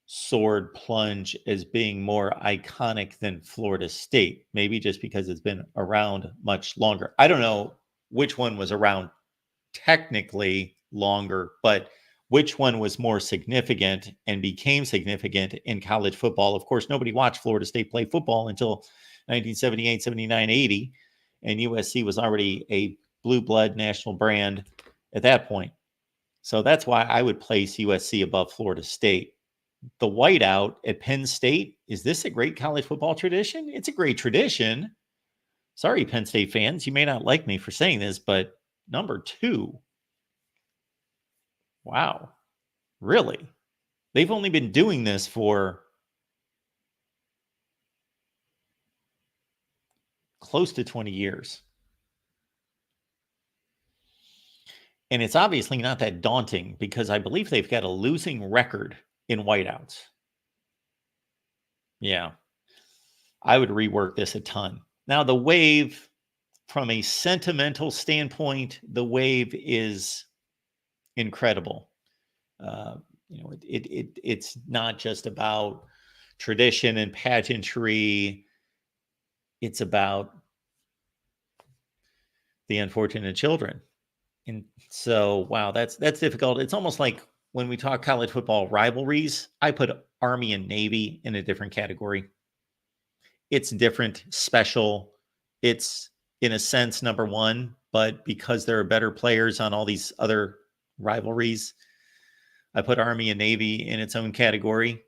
sword plunge as being more iconic than Florida State, maybe just because it's been around much longer. I don't know which one was around technically longer, but which one was more significant and became significant in college football. Of course, nobody watched Florida State play football until 1978, 79, 80, and USC was already a blue blood national brand at that point. So that's why I would place USC above Florida State. The whiteout at Penn State, is this a great college football tradition? It's a great tradition. Sorry, Penn State fans, you may not like me for saying this, but number 2. Wow. Really? They've only been doing this for close to 20 years. And it's obviously not that daunting because I believe they've got a losing record in whiteouts. Yeah. I would rework this a ton. Now, the wave, from a sentimental standpoint, the wave is incredible. It's not just about tradition and pageantry. It's about the unfortunate children. And so, wow, that's difficult. It's almost like when we talk college football rivalries, I put Army and Navy in a different category. It's different, special. It's, in a sense, number one, but because there are better players on all these other rivalries, I put Army and Navy in its own category.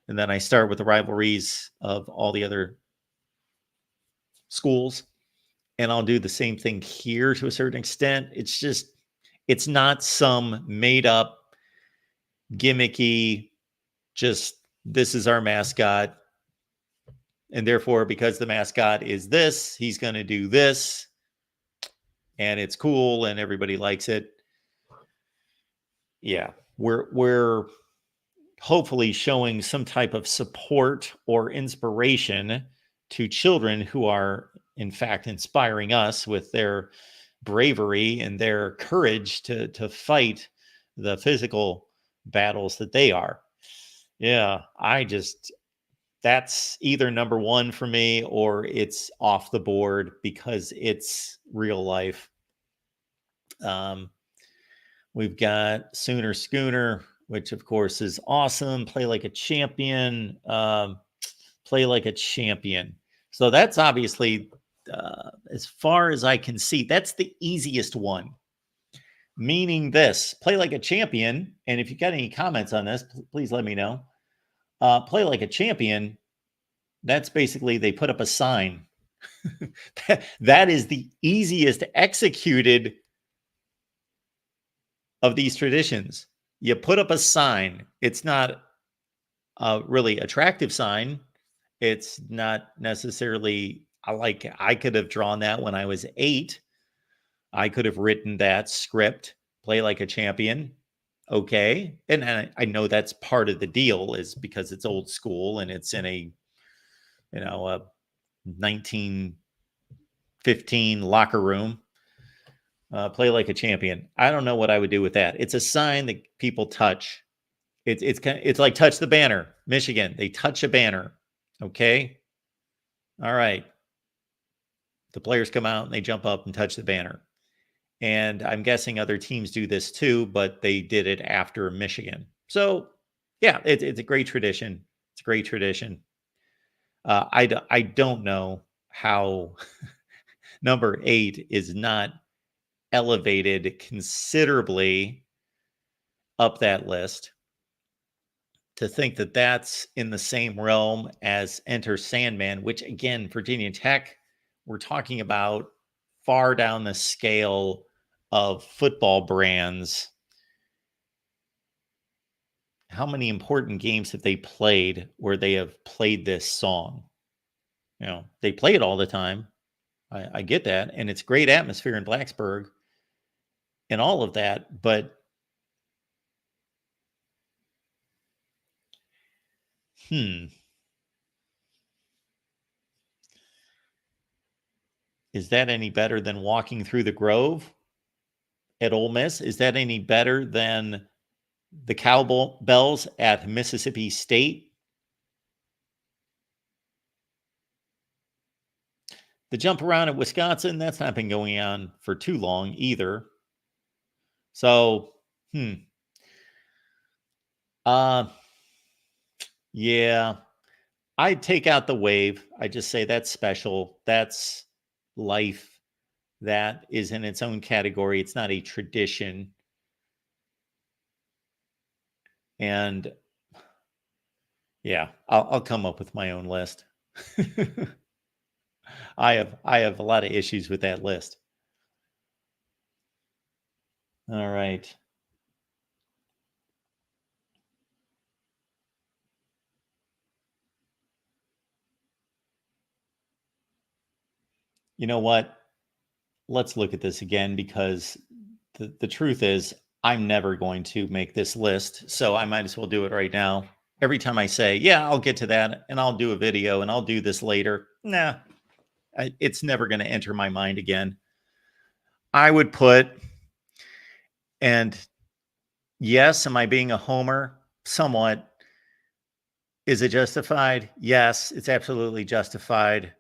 And then I start with the rivalries of all the other schools. And I'll do the same thing here to a certain extent. It's not some made up, gimmicky, just this is our mascot. And therefore, because the mascot is this, he's going to do this. And it's cool and everybody likes it. Yeah, we're hopefully showing some type of support or inspiration to children who are, in fact, inspiring us with their bravery and their courage to fight the physical battles that they are. Yeah, that's either number one for me or it's off the board because it's real life. We've got Sooner Schooner, which of course is awesome. Play like a champion. Play like a champion. So that's obviously, as far as I can see, that's the easiest one. Meaning this, play like a champion. And if you got any comments on this, please let me know. Play like a champion. That's basically they put up a sign. That is the easiest executed of these traditions. You put up a sign. It's not a really attractive sign. It's not necessarily like I could have drawn that when I was 8. I could have written that script, play like a champion. Okay. And I know that's part of the deal is because it's old school and it's in a 1915 locker room. Play like a champion. I don't know what I would do with that. It's a sign that people touch. It's like touch the banner. Michigan, they touch a banner. Okay. All right. The players come out and they jump up and touch the banner. And I'm guessing other teams do this too, but they did it after Michigan. So yeah, it's a great tradition. It's a great tradition. I don't know how number 8 is not elevated considerably up that list. To think that that's in the same realm as Enter Sandman, which again, Virginia Tech, we're talking about far down the scale of football brands. How many important games have they played where they have played this song? They play it all the time. I get that. And it's great atmosphere in Blacksburg and all of that. But is that any better than Walking Through the Grove at Ole Miss? Is that any better than The Cowbells at Mississippi State. The jump around at Wisconsin, that's not been going on for too long either. So, yeah, I'd take out the wave. I just say that's special. That's life. That is in its own category. It's not a tradition. And yeah, I'll come up with my own list. I have a lot of issues with that list. All right. You know what? Let's look at this again, because the truth is I'm never going to make this list. So I might as well do it right now. Every time I say, yeah, I'll get to that and I'll do a video and I'll do this later. Nah, it's never going to enter my mind again. I would put, and yes, am I being a homer? Somewhat. Is it justified? Yes, it's absolutely justified.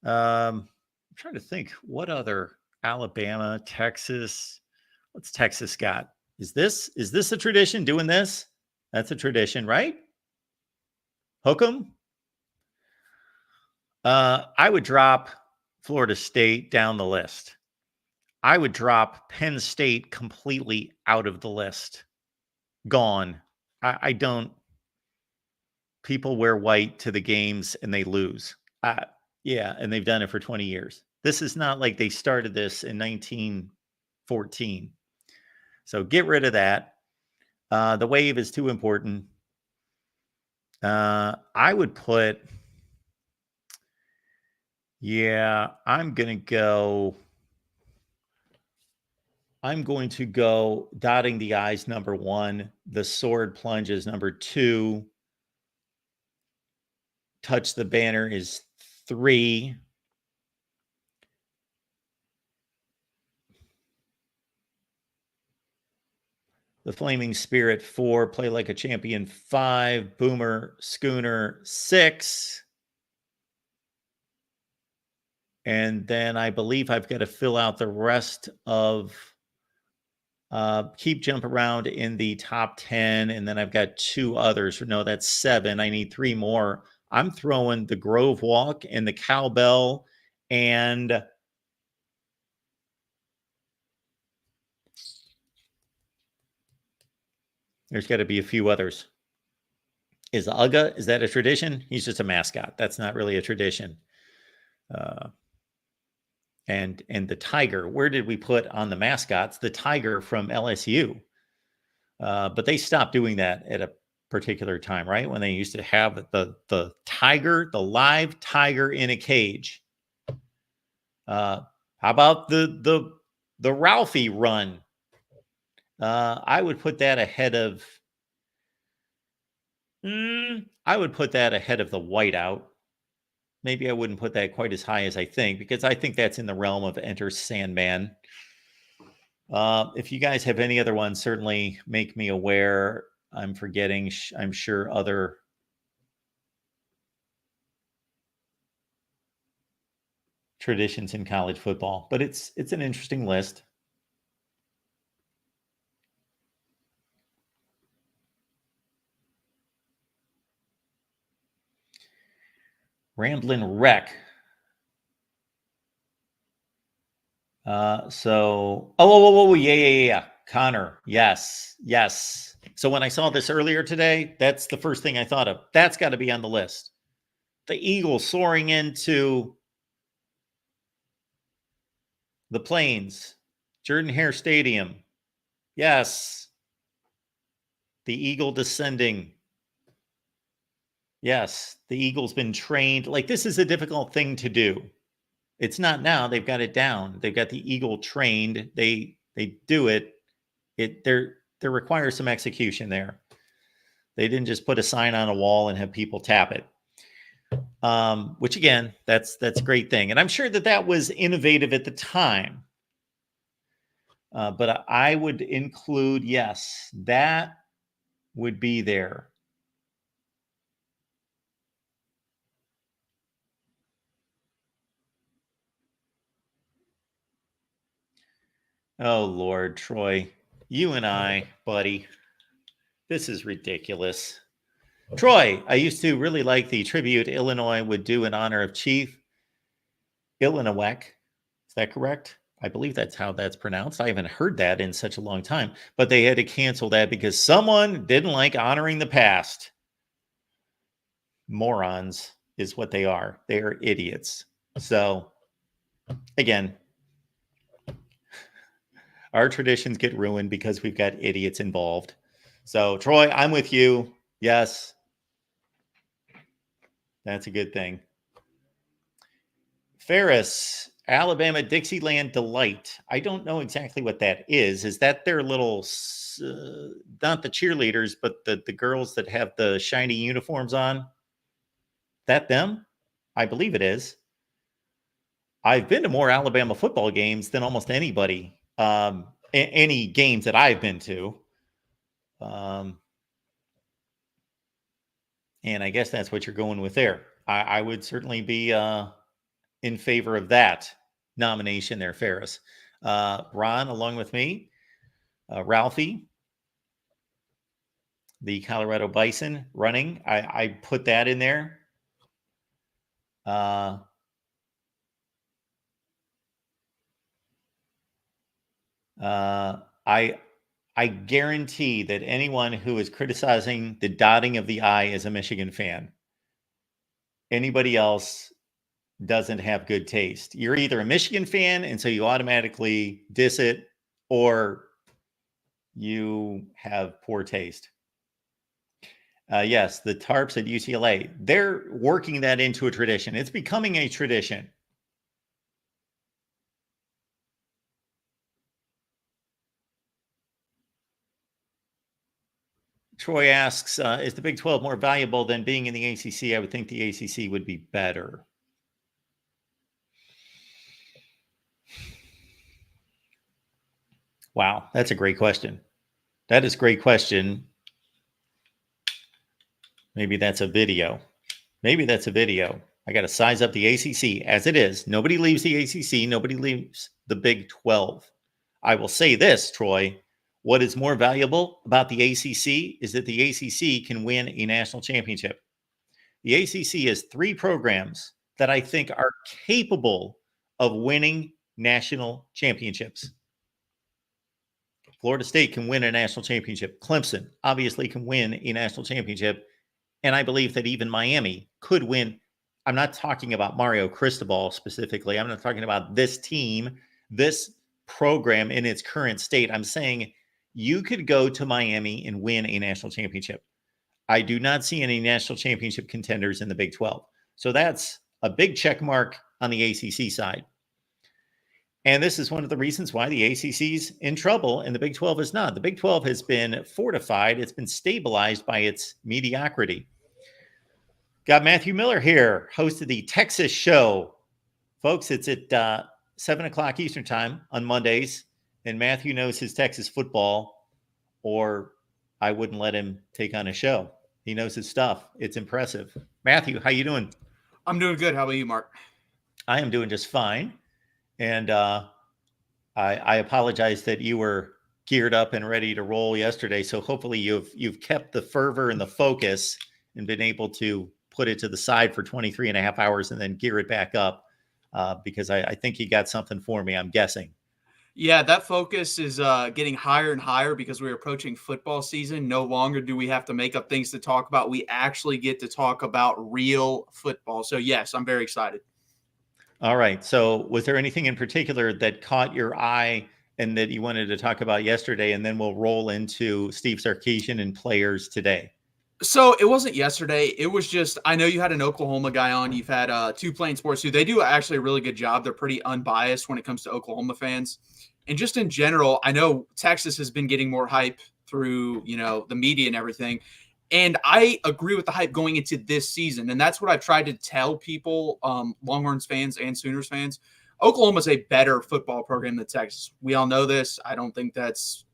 I'm trying to think what other Alabama, Texas. What's Texas got? Is this a tradition doing this? That's a tradition, right? Hook 'em. I would drop Florida State down the list. I would drop Penn State completely out of the list. Gone. I don't. People wear white to the games and they lose. Yeah, and they've done it for 20 years. This is not like they started this in 1914. So get rid of that. The wave is too important. I would put, yeah, I'm going to go dotting the I's number 1, the sword plunge is number 2, touch the banner is 3. The Flaming Spirit 4, Play Like a Champion 5, Boomer Schooner 6. And then I believe I've got to fill out the rest of Keep Jump Around in the top 10. And then I've got 2 others. No, that's 7. I need 3 more. I'm throwing the Grove Walk and the Cowbell, and there's got to be a few others. Is Uga, is that a tradition? He's just a mascot. That's not really a tradition. And the tiger, where did we put on the mascots? The tiger from LSU. But they stopped doing that at a particular time, right? When they used to have the tiger, the live tiger in a cage. How about the Ralphie run? I would put that ahead of. I would put that ahead of the whiteout. Maybe I wouldn't put that quite as high as I think, because I think that's in the realm of Enter Sandman. If you guys have any other ones, certainly make me aware. I'm forgetting, I'm sure, other traditions in college football, but it's an interesting list. Ramblin' Wreck. Yeah. Connor, yes. So when I saw this earlier today, that's the first thing I thought of. That's got to be on the list. The eagle soaring into the plains, Jordan-Hare Stadium. Yes. The eagle descending. Yes, the eagle's been trained. Like, this is a difficult thing to do. It's not now. They've got it down. They've got the eagle trained. They do it. There requires some execution there. They didn't just put a sign on a wall and have people tap it. Which again, that's a great thing. And I'm sure that was innovative at the time. But I would include, yes, that would be there. Oh, Lord, Troy, you and I, buddy, this is ridiculous. Troy, I used to really like the tribute Illinois would do in honor of Chief Illinois. Is that correct? I believe that's how that's pronounced. I haven't heard that in such a long time, but they had to cancel that because someone didn't like honoring the past. Morons is what they are. They are idiots. So, again, our traditions get ruined because we've got idiots involved. So, Troy, I'm with you. Yes, that's a good thing. Ferris, Alabama Dixieland Delight. I don't know exactly what that is. Is that their little, not the cheerleaders, but the girls that have the shiny uniforms on? That them? I believe it is. I've been to more Alabama football games than almost anybody. Any games that I've been to. And I guess that's what you're going with there. I would certainly be in favor of that nomination there, Ferris. Ron, along with me, Ralphie, the Colorado Bison running. I put that in there. I guarantee that anyone who is criticizing the dotting of the I is a Michigan fan. Anybody else doesn't have good taste. You're either a Michigan fan, and so you automatically diss it, or you have poor taste. Yes, the tarps at UCLA, they're working that into a tradition. It's becoming a tradition. Troy asks, is the Big 12 more valuable than being in the ACC? I would think the ACC would be better. Wow, that's a great question. That is a great question. Maybe that's a video. I got to size up the ACC as it is. Nobody leaves the ACC. Nobody leaves the Big 12. I will say this, Troy. What is more valuable about the ACC is that the ACC can win a national championship. The ACC has 3 programs that I think are capable of winning national championships. Florida State can win a national championship. Clemson obviously can win a national championship. And I believe that even Miami could win. I'm not talking about Mario Cristobal specifically. I'm not talking about this team, this program in its current state. I'm saying you could go to Miami and win a national championship. I do not see any national championship contenders in the Big 12. So that's a big check mark on the ACC side. And this is one of the reasons why the ACC's in trouble and the Big 12 is not. The Big 12 has been fortified. It's been stabilized by its mediocrity. Got Matthew Miller here, host of the Texas Show. Folks, it's at 7 o'clock Eastern time on Mondays. And Matthew knows his Texas football, or I wouldn't let him take on a show. He knows his stuff. It's impressive. Matthew, how you doing? I'm doing good. How about you, Mark? I am doing just fine. And I apologize that you were geared up and ready to roll yesterday. So hopefully you've kept the fervor and the focus and been able to put it to the side for 23 and a half hours and then gear it back up because I think you got something for me, I'm guessing. Yeah, that focus is getting higher and higher because we're approaching football season. No longer do we have to make up things to talk about. We actually get to talk about real football. So, yes, I'm very excited. All right. So was there anything in particular that caught your eye and that you wanted to talk about yesterday? And then we'll roll into Steve Sarkisian and players today. So it wasn't yesterday. It was just, I know you had an Oklahoma guy on. You've had 2 Playing Sports too. They do actually a really good job. They're pretty unbiased when it comes to Oklahoma fans. And just in general, I know Texas has been getting more hype through, the media and everything. And I agree with the hype going into this season. And that's what I've tried to tell people, Longhorns fans and Sooners fans. Oklahoma's a better football program than Texas. We all know this. I don't think that's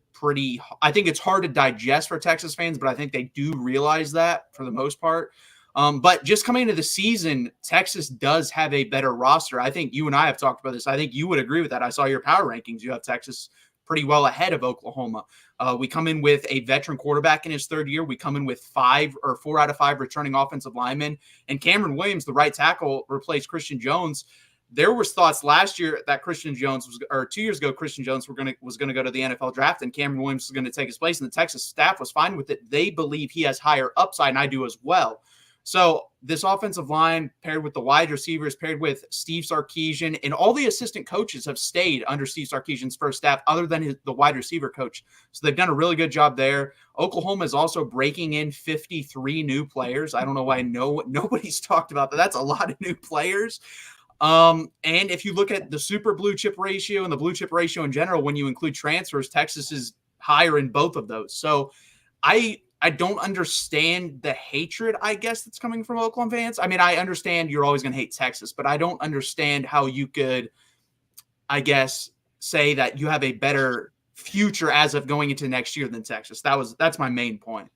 I think it's hard to digest for Texas fans, but I think they do realize that for the most part. But just coming into the season, Texas does have a better roster. I think you and I have talked about this. I think you would agree with that. I saw your power rankings. You have Texas pretty well ahead of Oklahoma. We come in with a veteran quarterback in his third year. We come in with 4 out of 5 returning offensive linemen. And Cameron Williams, the right tackle, replaced Christian Jones. There was thoughts last year that Christian Jones or 2 years ago, Christian Jones was going to go to the NFL draft and Cameron Williams was going to take his place. And the Texas staff was fine with it. They believe he has higher upside, and I do as well. So this offensive line paired with the wide receivers, paired with Steve Sarkisian, and all the assistant coaches have stayed under Steve Sarkisian's first staff other than the wide receiver coach. So they've done a really good job there. Oklahoma is also breaking in 53 new players. I don't know why nobody's talked about that. That's a lot of new players. And if you look at the super blue chip ratio and the blue chip ratio in general, when you include transfers, Texas is higher in both of those. So I don't understand the hatred, I guess, that's coming from Oklahoma fans. I mean, I understand you're always going to hate Texas, but I don't understand how you could, I guess, say that you have a better future as of going into next year than Texas. That's my main point.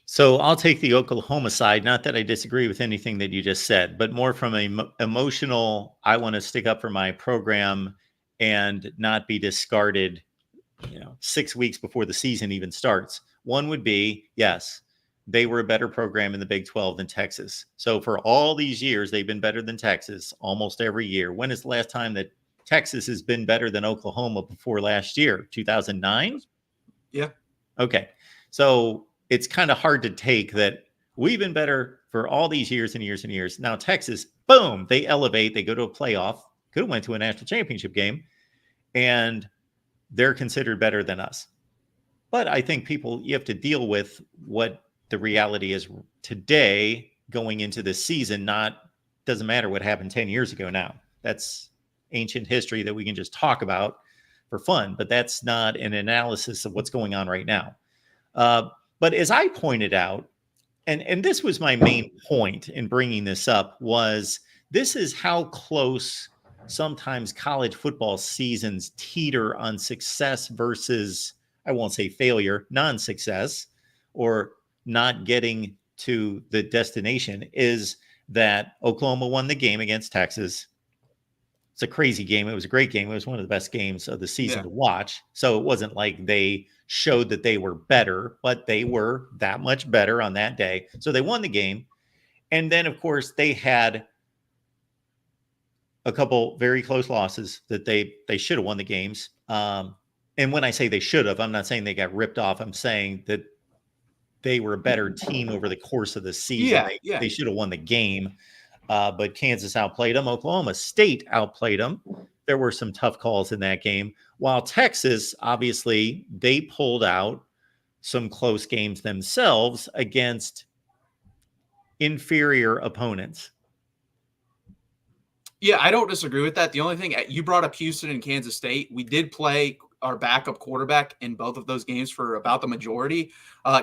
So I'll take the Oklahoma side. Not that I disagree with anything that you just said, but more from an emotional, I want to stick up for my program and not be discarded, 6 weeks before the season even starts. One would be, yes, they were a better program in the Big 12 than Texas. So for all these years, they've been better than Texas almost every year. When is the last time that Texas has been better than Oklahoma before last year? 2009? Yeah. Okay. So it's kind of hard to take that we've been better for all these years and years and years. Now, Texas, boom, they elevate. They go to a playoff, could have went to a national championship game, and they're considered better than us. But I think you have to deal with what the reality is today going into this season. Doesn't matter what happened 10 years ago now. That's ancient history that we can just talk about for fun, but that's not an analysis of what's going on right now. But as I pointed out, and this was my main point in bringing this up, was this is how close sometimes college football seasons teeter on success versus, I won't say failure, non-success, or not getting to the destination, is that Oklahoma won the game against Texas. It's a crazy game. It was a great game. It was one of the best games of the season to watch. So it wasn't like they showed that they were better, but they were that much better on that day. So they won the game. And then, of course, they had a couple very close losses that they should have won the games. And when I say they should have, I'm not saying they got ripped off. I'm saying that they were a better team over the course of the season. They should have won the game. But Kansas outplayed them. Oklahoma State outplayed them. There were some tough calls in that game. While Texas, obviously, they pulled out some close games themselves against inferior opponents. Yeah, I don't disagree with that. The only thing, you brought up Houston and Kansas State. We did play our backup quarterback in both of those games for about the majority.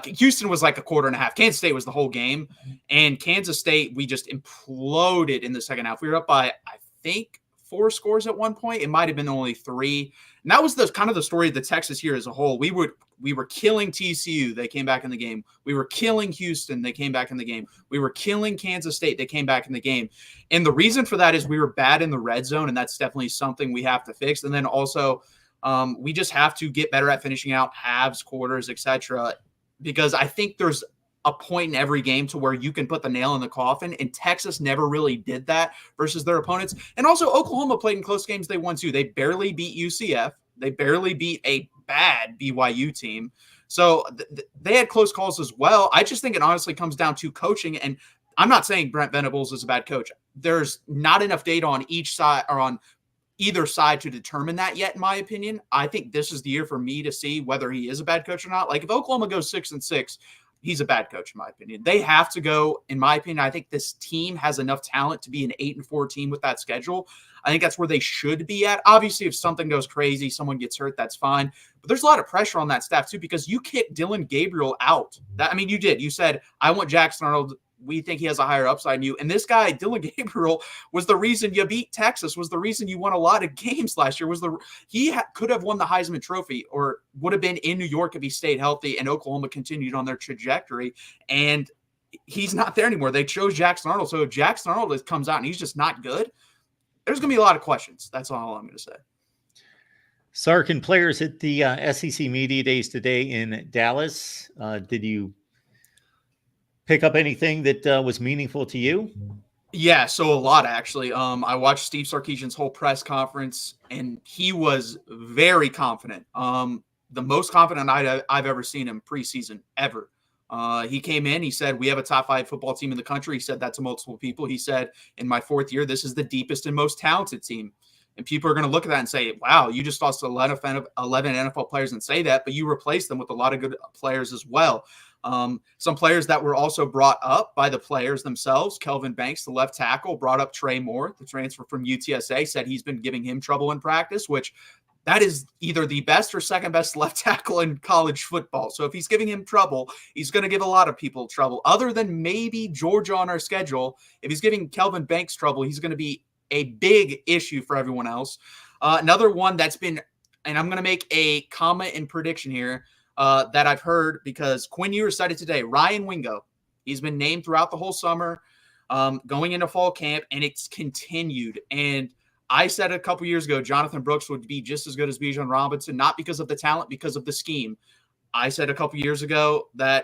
Houston was like a quarter and a half. Kansas State was the whole game. And Kansas State, we just imploded in the second half. We were up by, I think, 4 scores at one point. It might have been only 3. And that was the kind of the story of the Texas here as a whole. We were killing TCU. They came back in the game. We were killing Houston. They came back in the game. We were killing Kansas State. They came back in the game. And the reason for that is we were bad in the red zone, and that's definitely something we have to fix. And then also we just have to get better at finishing out halves, quarters, etc. Because I think there's a point in every game to where you can put the nail in the coffin, and Texas never really did that versus their opponents. And also Oklahoma played in close games they won too. They barely beat UCF. They barely beat a bad BYU team. So they had close calls as well. I just think it honestly comes down to coaching. And I'm not saying Brent Venables is a bad coach. There's not enough data on each side or on either side to determine that yet, in my opinion. I think this is the year for me to see whether he is a bad coach or not. Like if Oklahoma goes 6-6, he's a bad coach, in my opinion. They have to go, in my opinion. I think this team has enough talent to be an 8-4 team with that schedule. I think that's where they should be at. Obviously, if something goes crazy, someone gets hurt, that's fine. But there's a lot of pressure on that staff, too, because you kicked Dylan Gabriel out. You did. You said, I want Jackson Arnold we think he has a higher upside than you. And this guy, Dylan Gabriel, was the reason you beat Texas, was the reason you won a lot of games last year. Could have won the Heisman Trophy or would have been in New York if he stayed healthy and Oklahoma continued on their trajectory. And he's not there anymore. They chose Jackson Arnold. So if Jackson Arnold comes out and he's just not good, there's going to be a lot of questions. That's all I'm going to say. Sark and players at the SEC Media Days today in Dallas. Did you pick up anything that was meaningful to you? Yeah, so a lot, actually. I watched Steve Sarkisian's whole press conference, and he was very confident. The most confident I've ever seen him preseason, ever. He came in, he said, we have a top 5 football team in the country. He said that to multiple people. He said, in my 4th year, this is the deepest and most talented team. And people are going to look at that and say, wow, you just lost 11 NFL players and say that, but you replaced them with a lot of good players as well. Some players that were also brought up by the players themselves. Kelvin Banks, the left tackle, brought up Trey Moore, the transfer from UTSA, said he's been giving him trouble in practice, which that is either the best or second best left tackle in college football. So if he's giving him trouble, he's going to give a lot of people trouble. Other than maybe Georgia on our schedule, if he's giving Kelvin Banks trouble, he's going to be a big issue for everyone else. Another one that's been, and I'm going to make a comment and prediction here that I've heard because Quinn Ewers said it today, Ryan Wingo. He's been named throughout the whole summer, going into fall camp, and it's continued. And I said a couple years ago, Jonathan Brooks would be just as good as Bijan Robinson, not because of the talent, because of the scheme. I said a couple years ago that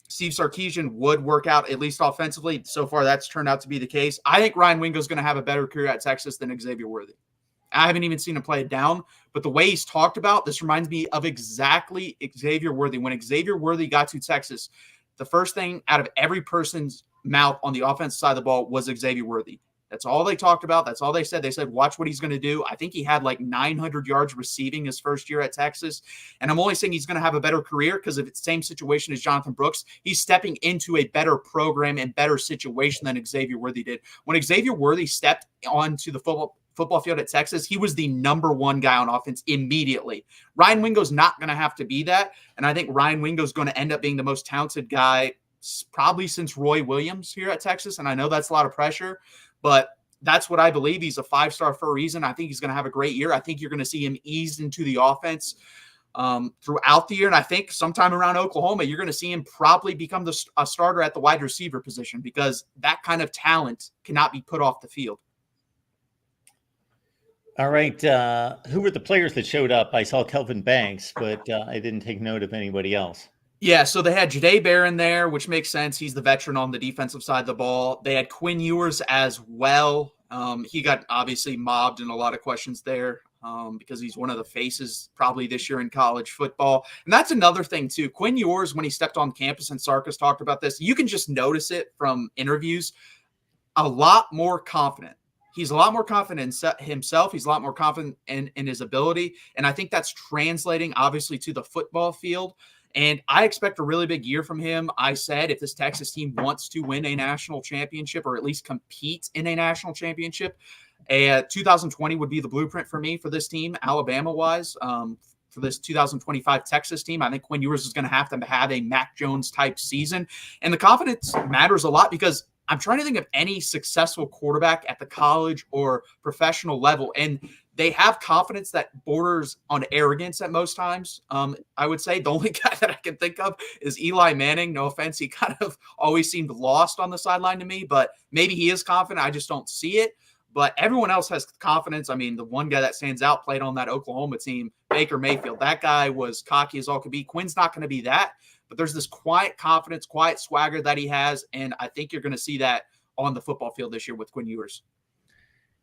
Steve Sarkisian would work out, at least offensively. So far, that's turned out to be the case. I think Ryan Wingo is going to have a better career at Texas than Xavier Worthy. I haven't even seen him play it down, but the way he's talked about, this reminds me of exactly Xavier Worthy. When Xavier Worthy got to Texas, the first thing out of every person's mouth on the offensive side of the ball was Xavier Worthy. That's all they talked about. That's all they said. They said, watch what he's going to do. I think he had like 900 yards receiving his first year at Texas. And I'm only saying he's going to have a better career because if it's the same situation as Jonathan Brooks, he's stepping into a better program and better situation than Xavier Worthy did. When Xavier Worthy stepped onto the football field at Texas, he was the number 1 guy on offense immediately. Ryan Wingo's not going to have to be that. And I think Ryan Wingo's going to end up being the most talented guy probably since Roy Williams here at Texas. And I know that's a lot of pressure, but that's what I believe. He's a 5-star for a reason. I think he's going to have a great year. I think you're going to see him eased into the offense throughout the year. And I think sometime around Oklahoma, you're going to see him probably become a starter at the wide receiver position because that kind of talent cannot be put off the field. All right. Who were the players that showed up? I saw Kelvin Banks, but I didn't take note of anybody else. Yeah, so they had Jahdae Barron there, which makes sense. He's the veteran on the defensive side of the ball. They had Quinn Ewers as well. He got obviously mobbed and a lot of questions there because he's one of the faces probably this year in college football. And that's another thing too. Quinn Ewers, when he stepped on campus, and Sarkis talked about this, you can just notice it from interviews, a lot more confident. He's a lot more confident in himself. He's a lot more confident in his ability. And I think that's translating obviously to the football field. And I expect a really big year from him. I said if this Texas team wants to win a national championship or at least compete in a national championship, 2020 would be the blueprint for me for this team, Alabama-wise. For this 2025 Texas team, I think Quinn Ewers is going to have a Mac Jones type season. And the confidence matters a lot because I'm trying to think of any successful quarterback at the college or professional level. And they have confidence that borders on arrogance at most times. I would say the only guy that I can think of is Eli Manning. No offense. He kind of always seemed lost on the sideline to me, but maybe he is confident. I just don't see it. But everyone else has confidence. I mean, the one guy that stands out played on that Oklahoma team, Baker Mayfield. That guy was cocky as all could be. Quinn's not going to be that, but there's this quiet confidence, quiet swagger that he has, and I think you're going to see that on the football field this year with Quinn Ewers.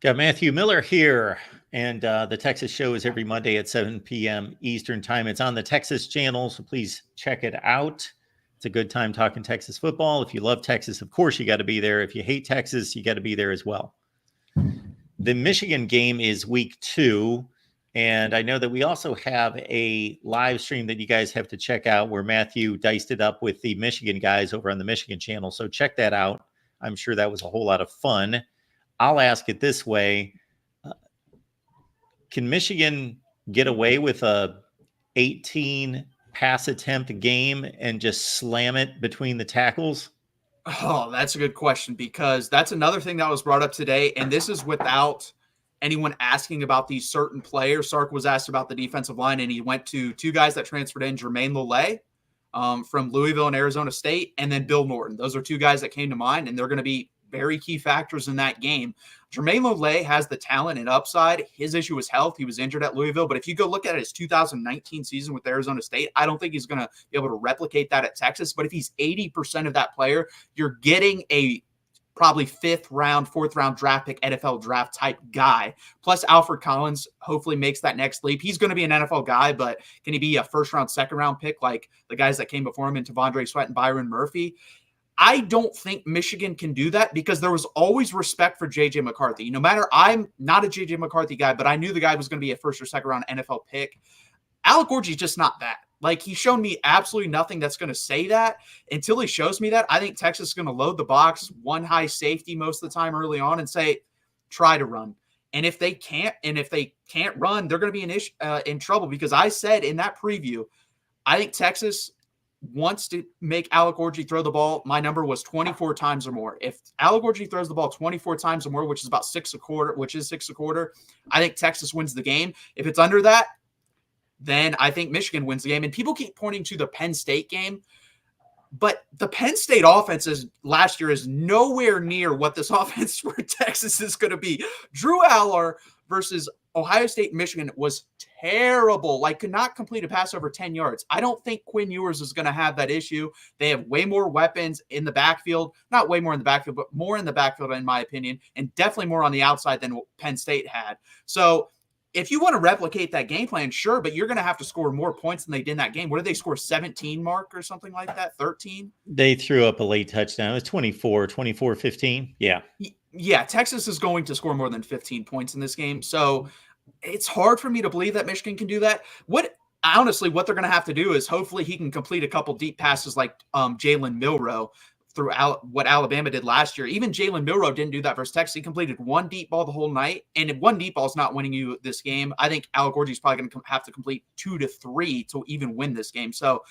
Got Matthew Miller here, and the Texas show is every Monday at 7 p.m. Eastern time. It's on the Texas channel, so please check it out. It's a good time talking Texas football. If you love Texas, of course, you got to be there. If you hate Texas, you got to be there as well. The Michigan game is week 2, and I know that we also have a live stream that you guys have to check out where Matthew diced it up with the Michigan guys over on the Michigan channel, so check that out. I'm sure that was a whole lot of fun. I'll ask it this way. Can Michigan get away with a 18 pass attempt game and just slam it between the tackles? Oh, that's a good question, because that's another thing that was brought up today. And this is without anyone asking about these certain players. Sark was asked about the defensive line, and he went to two guys that transferred in, Jermaine Lelay from Louisville and Arizona State, and then Bill Norton. Those are two guys that came to mind, and they're going to be very key factors in that game. Jermaine Lelay has the talent and upside. His issue was health. He was injured at Louisville. But if you go look at his 2019 season with Arizona State, I don't think he's going to be able to replicate that at Texas. But if he's 80% of that player, you're getting a probably 5th round, 4th round draft pick, NFL draft type guy. Plus Alfred Collins hopefully makes that next leap. He's going to be an NFL guy, but can he be a 1st round, 2nd round pick like the guys that came before him in Tavondre Sweat and Byron Murphy? I don't think Michigan can do that, because there was always respect for J.J. McCarthy. No matter, I'm not a J.J. McCarthy guy, but I knew the guy was going to be a 1st or 2nd round NFL pick. Alec Gorge's just not that. Like, he's shown me absolutely nothing that's going to say that. Until he shows me that, I think Texas is going to load the box, one high safety most of the time early on, and say, try to run. And if they can't run, they're going to be in trouble, because I said in that preview, I think Texas wants to make Alec Gorge throw the ball. My number was 24 times or more. If Alec Gorge throws the ball 24 times or more, which is about 6 a quarter, I think Texas wins the game. If it's under that, then I think Michigan wins the game. And people keep pointing to the Penn State game, but the Penn State offense last year is nowhere near what this offense for Texas is going to be. Drew Aller versus Ohio State and Michigan was terrible. Like, could not complete a pass over 10 yards. I don't think Quinn Ewers is going to have that issue. They have way more weapons in the backfield. Not way more in the backfield, but more in the backfield, in my opinion, and definitely more on the outside than what Penn State had. So if you want to replicate that game plan, sure, but you're going to have to score more points than they did in that game. What did they score, 17, Mark, or something like that, 13? They threw up a late touchdown. It was 24-15. Yeah. Yeah, Texas is going to score more than 15 points in this game. So it's hard for me to believe that Michigan can do that. Honestly, what they're going to have to do is hopefully he can complete a couple deep passes like Jalen Milroe throughout what Alabama did last year. Even Jalen Milroe didn't do that versus Texas. He completed one deep ball the whole night. And if one deep ball is not winning you this game, I think Alec Gorge is probably going to have to complete 2 to 3 to even win this game. So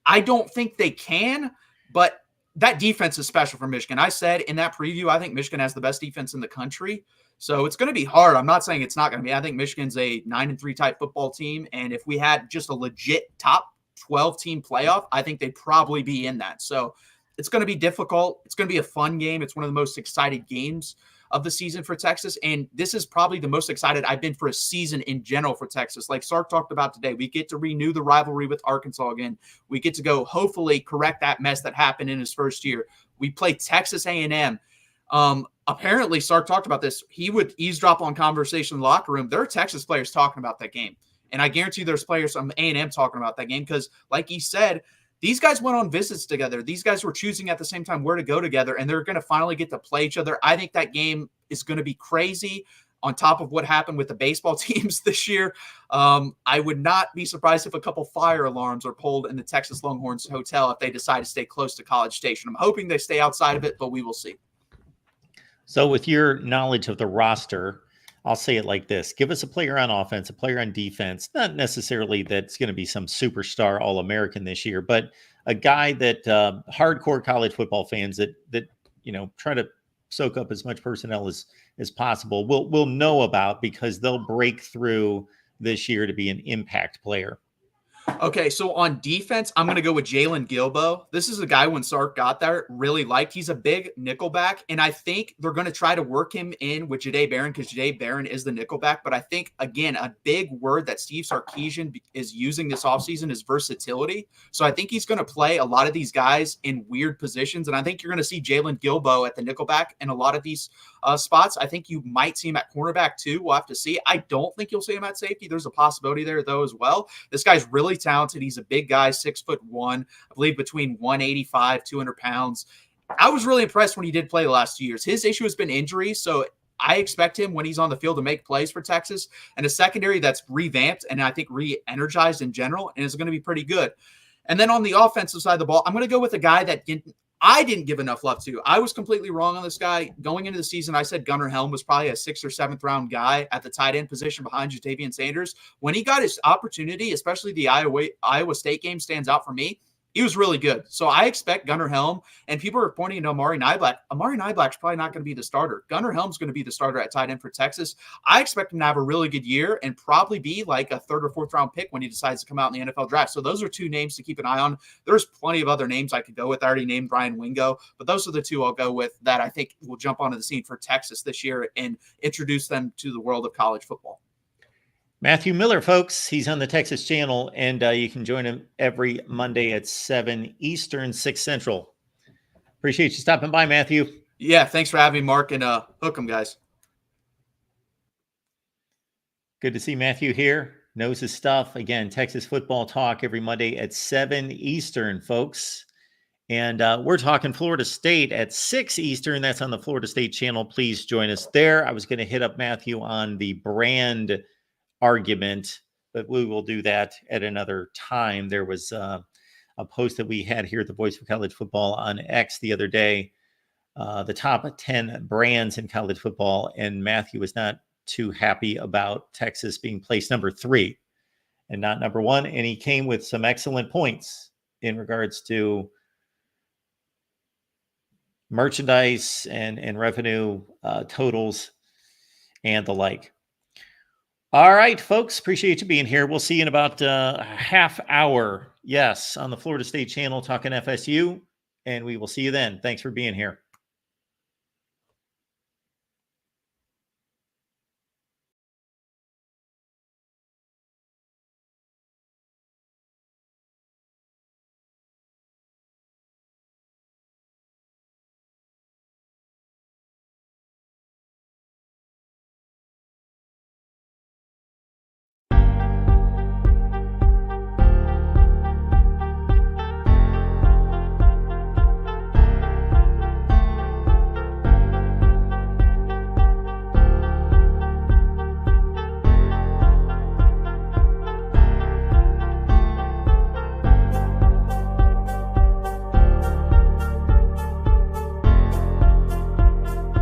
I don't think they can, but that defense is special for Michigan. I said in that preview, I think Michigan has the best defense in the country. So it's going to be hard. I'm not saying it's not going to be. I think Michigan's a 9-3 type football team. And if we had just a legit top 12 team playoff, I think they'd probably be in that. So it's going to be difficult. It's going to be a fun game. It's one of the most excited games of the season for Texas. And this is probably the most excited I've been for a season in general for Texas. Like Sark talked about today, we get to renew the rivalry with Arkansas again. We get to go hopefully correct that mess that happened in his first year. We play Texas A&M. Apparently, Sark talked about this. He would eavesdrop on conversation in the locker room. There are Texas players talking about that game. And I guarantee there's players from A&M talking about that game because, like he said, these guys went on visits together. These guys were choosing at the same time where to go together, and they're going to finally get to play each other. I think that game is going to be crazy on top of what happened with the baseball teams this year. I would not be surprised if a couple fire alarms are pulled in the Texas Longhorns Hotel if they decide to stay close to College Station. I'm hoping they stay outside of it, but we will see. So with your knowledge of the roster, I'll say it like this. Give us a player on offense, a player on defense, not necessarily that's going to be some superstar All-American this year, but a guy that hardcore college football fans that try to soak up as much personnel as possible will know about because they'll break through this year to be an impact player. Okay, so on defense, I'm going to go with Jalen Gilbo. This is a guy when Sark got there really liked. He's a big nickelback, and I think they're going to try to work him in with Jahdae Barron because Jahdae Barron is the nickelback. But I think, again, a big word that Steve Sarkisian is using this offseason is versatility. So I think he's going to play a lot of these guys in weird positions, and I think you're going to see Jalen Gilbo at the nickelback in a lot of these spots. I think you might see him at cornerback too. We'll have to see. I don't think you'll see him at safety. There's a possibility there, though, as well. This guy's really talented. He's a big guy, 6'1", I believe between 185, 200 pounds. I was really impressed when he did play the last 2 years. His issue has been injuries, so I expect him when he's on the field to make plays for Texas, and a secondary that's revamped and I think re-energized in general, and is going to be pretty good. And then on the offensive side of the ball, I'm going to go with a guy that I didn't give enough love to. I was completely wrong on this guy. Going into the season, I said Gunnar Helm was probably a 6th or 7th round guy at the tight end position behind Jatavian Sanders. When he got his opportunity, especially the Iowa State game stands out for me. He was really good. So I expect Gunnar Helm, and people are pointing to Amari Niblack. Amari Niblack's probably not going to be the starter. Gunnar Helm's going to be the starter at tight end for Texas. I expect him to have a really good year and probably be like a 3rd or 4th round pick when he decides to come out in the NFL draft. So those are 2 names to keep an eye on. There's plenty of other names I could go with. I already named Brian Wingo, but those are the 2 I'll go with that I think will jump onto the scene for Texas this year and introduce them to the world of college football. Matthew Miller, folks, he's on the Texas channel, and you can join him every Monday at 7 Eastern, 6 Central. Appreciate you stopping by, Matthew. Yeah, thanks for having me, Mark, and hook 'em, guys. Good to see Matthew here. Knows his stuff. Again, Texas football talk every Monday at 7 Eastern, folks. And we're talking Florida State at 6 Eastern. That's on the Florida State channel. Please join us there. I was going to hit up Matthew on the brand argument, but we will do that at another time. There was a post that we had here at the Voice of College Football on X the other day, the top 10 brands in college football, and Matthew was not too happy about Texas being placed number 3 and not number 1, and he came with some excellent points in regards to merchandise and revenue totals and the like. All right, folks, appreciate you being here. We'll see you in about a half hour. Yes, on the Florida State channel talking FSU, and we will see you then. Thanks for being here.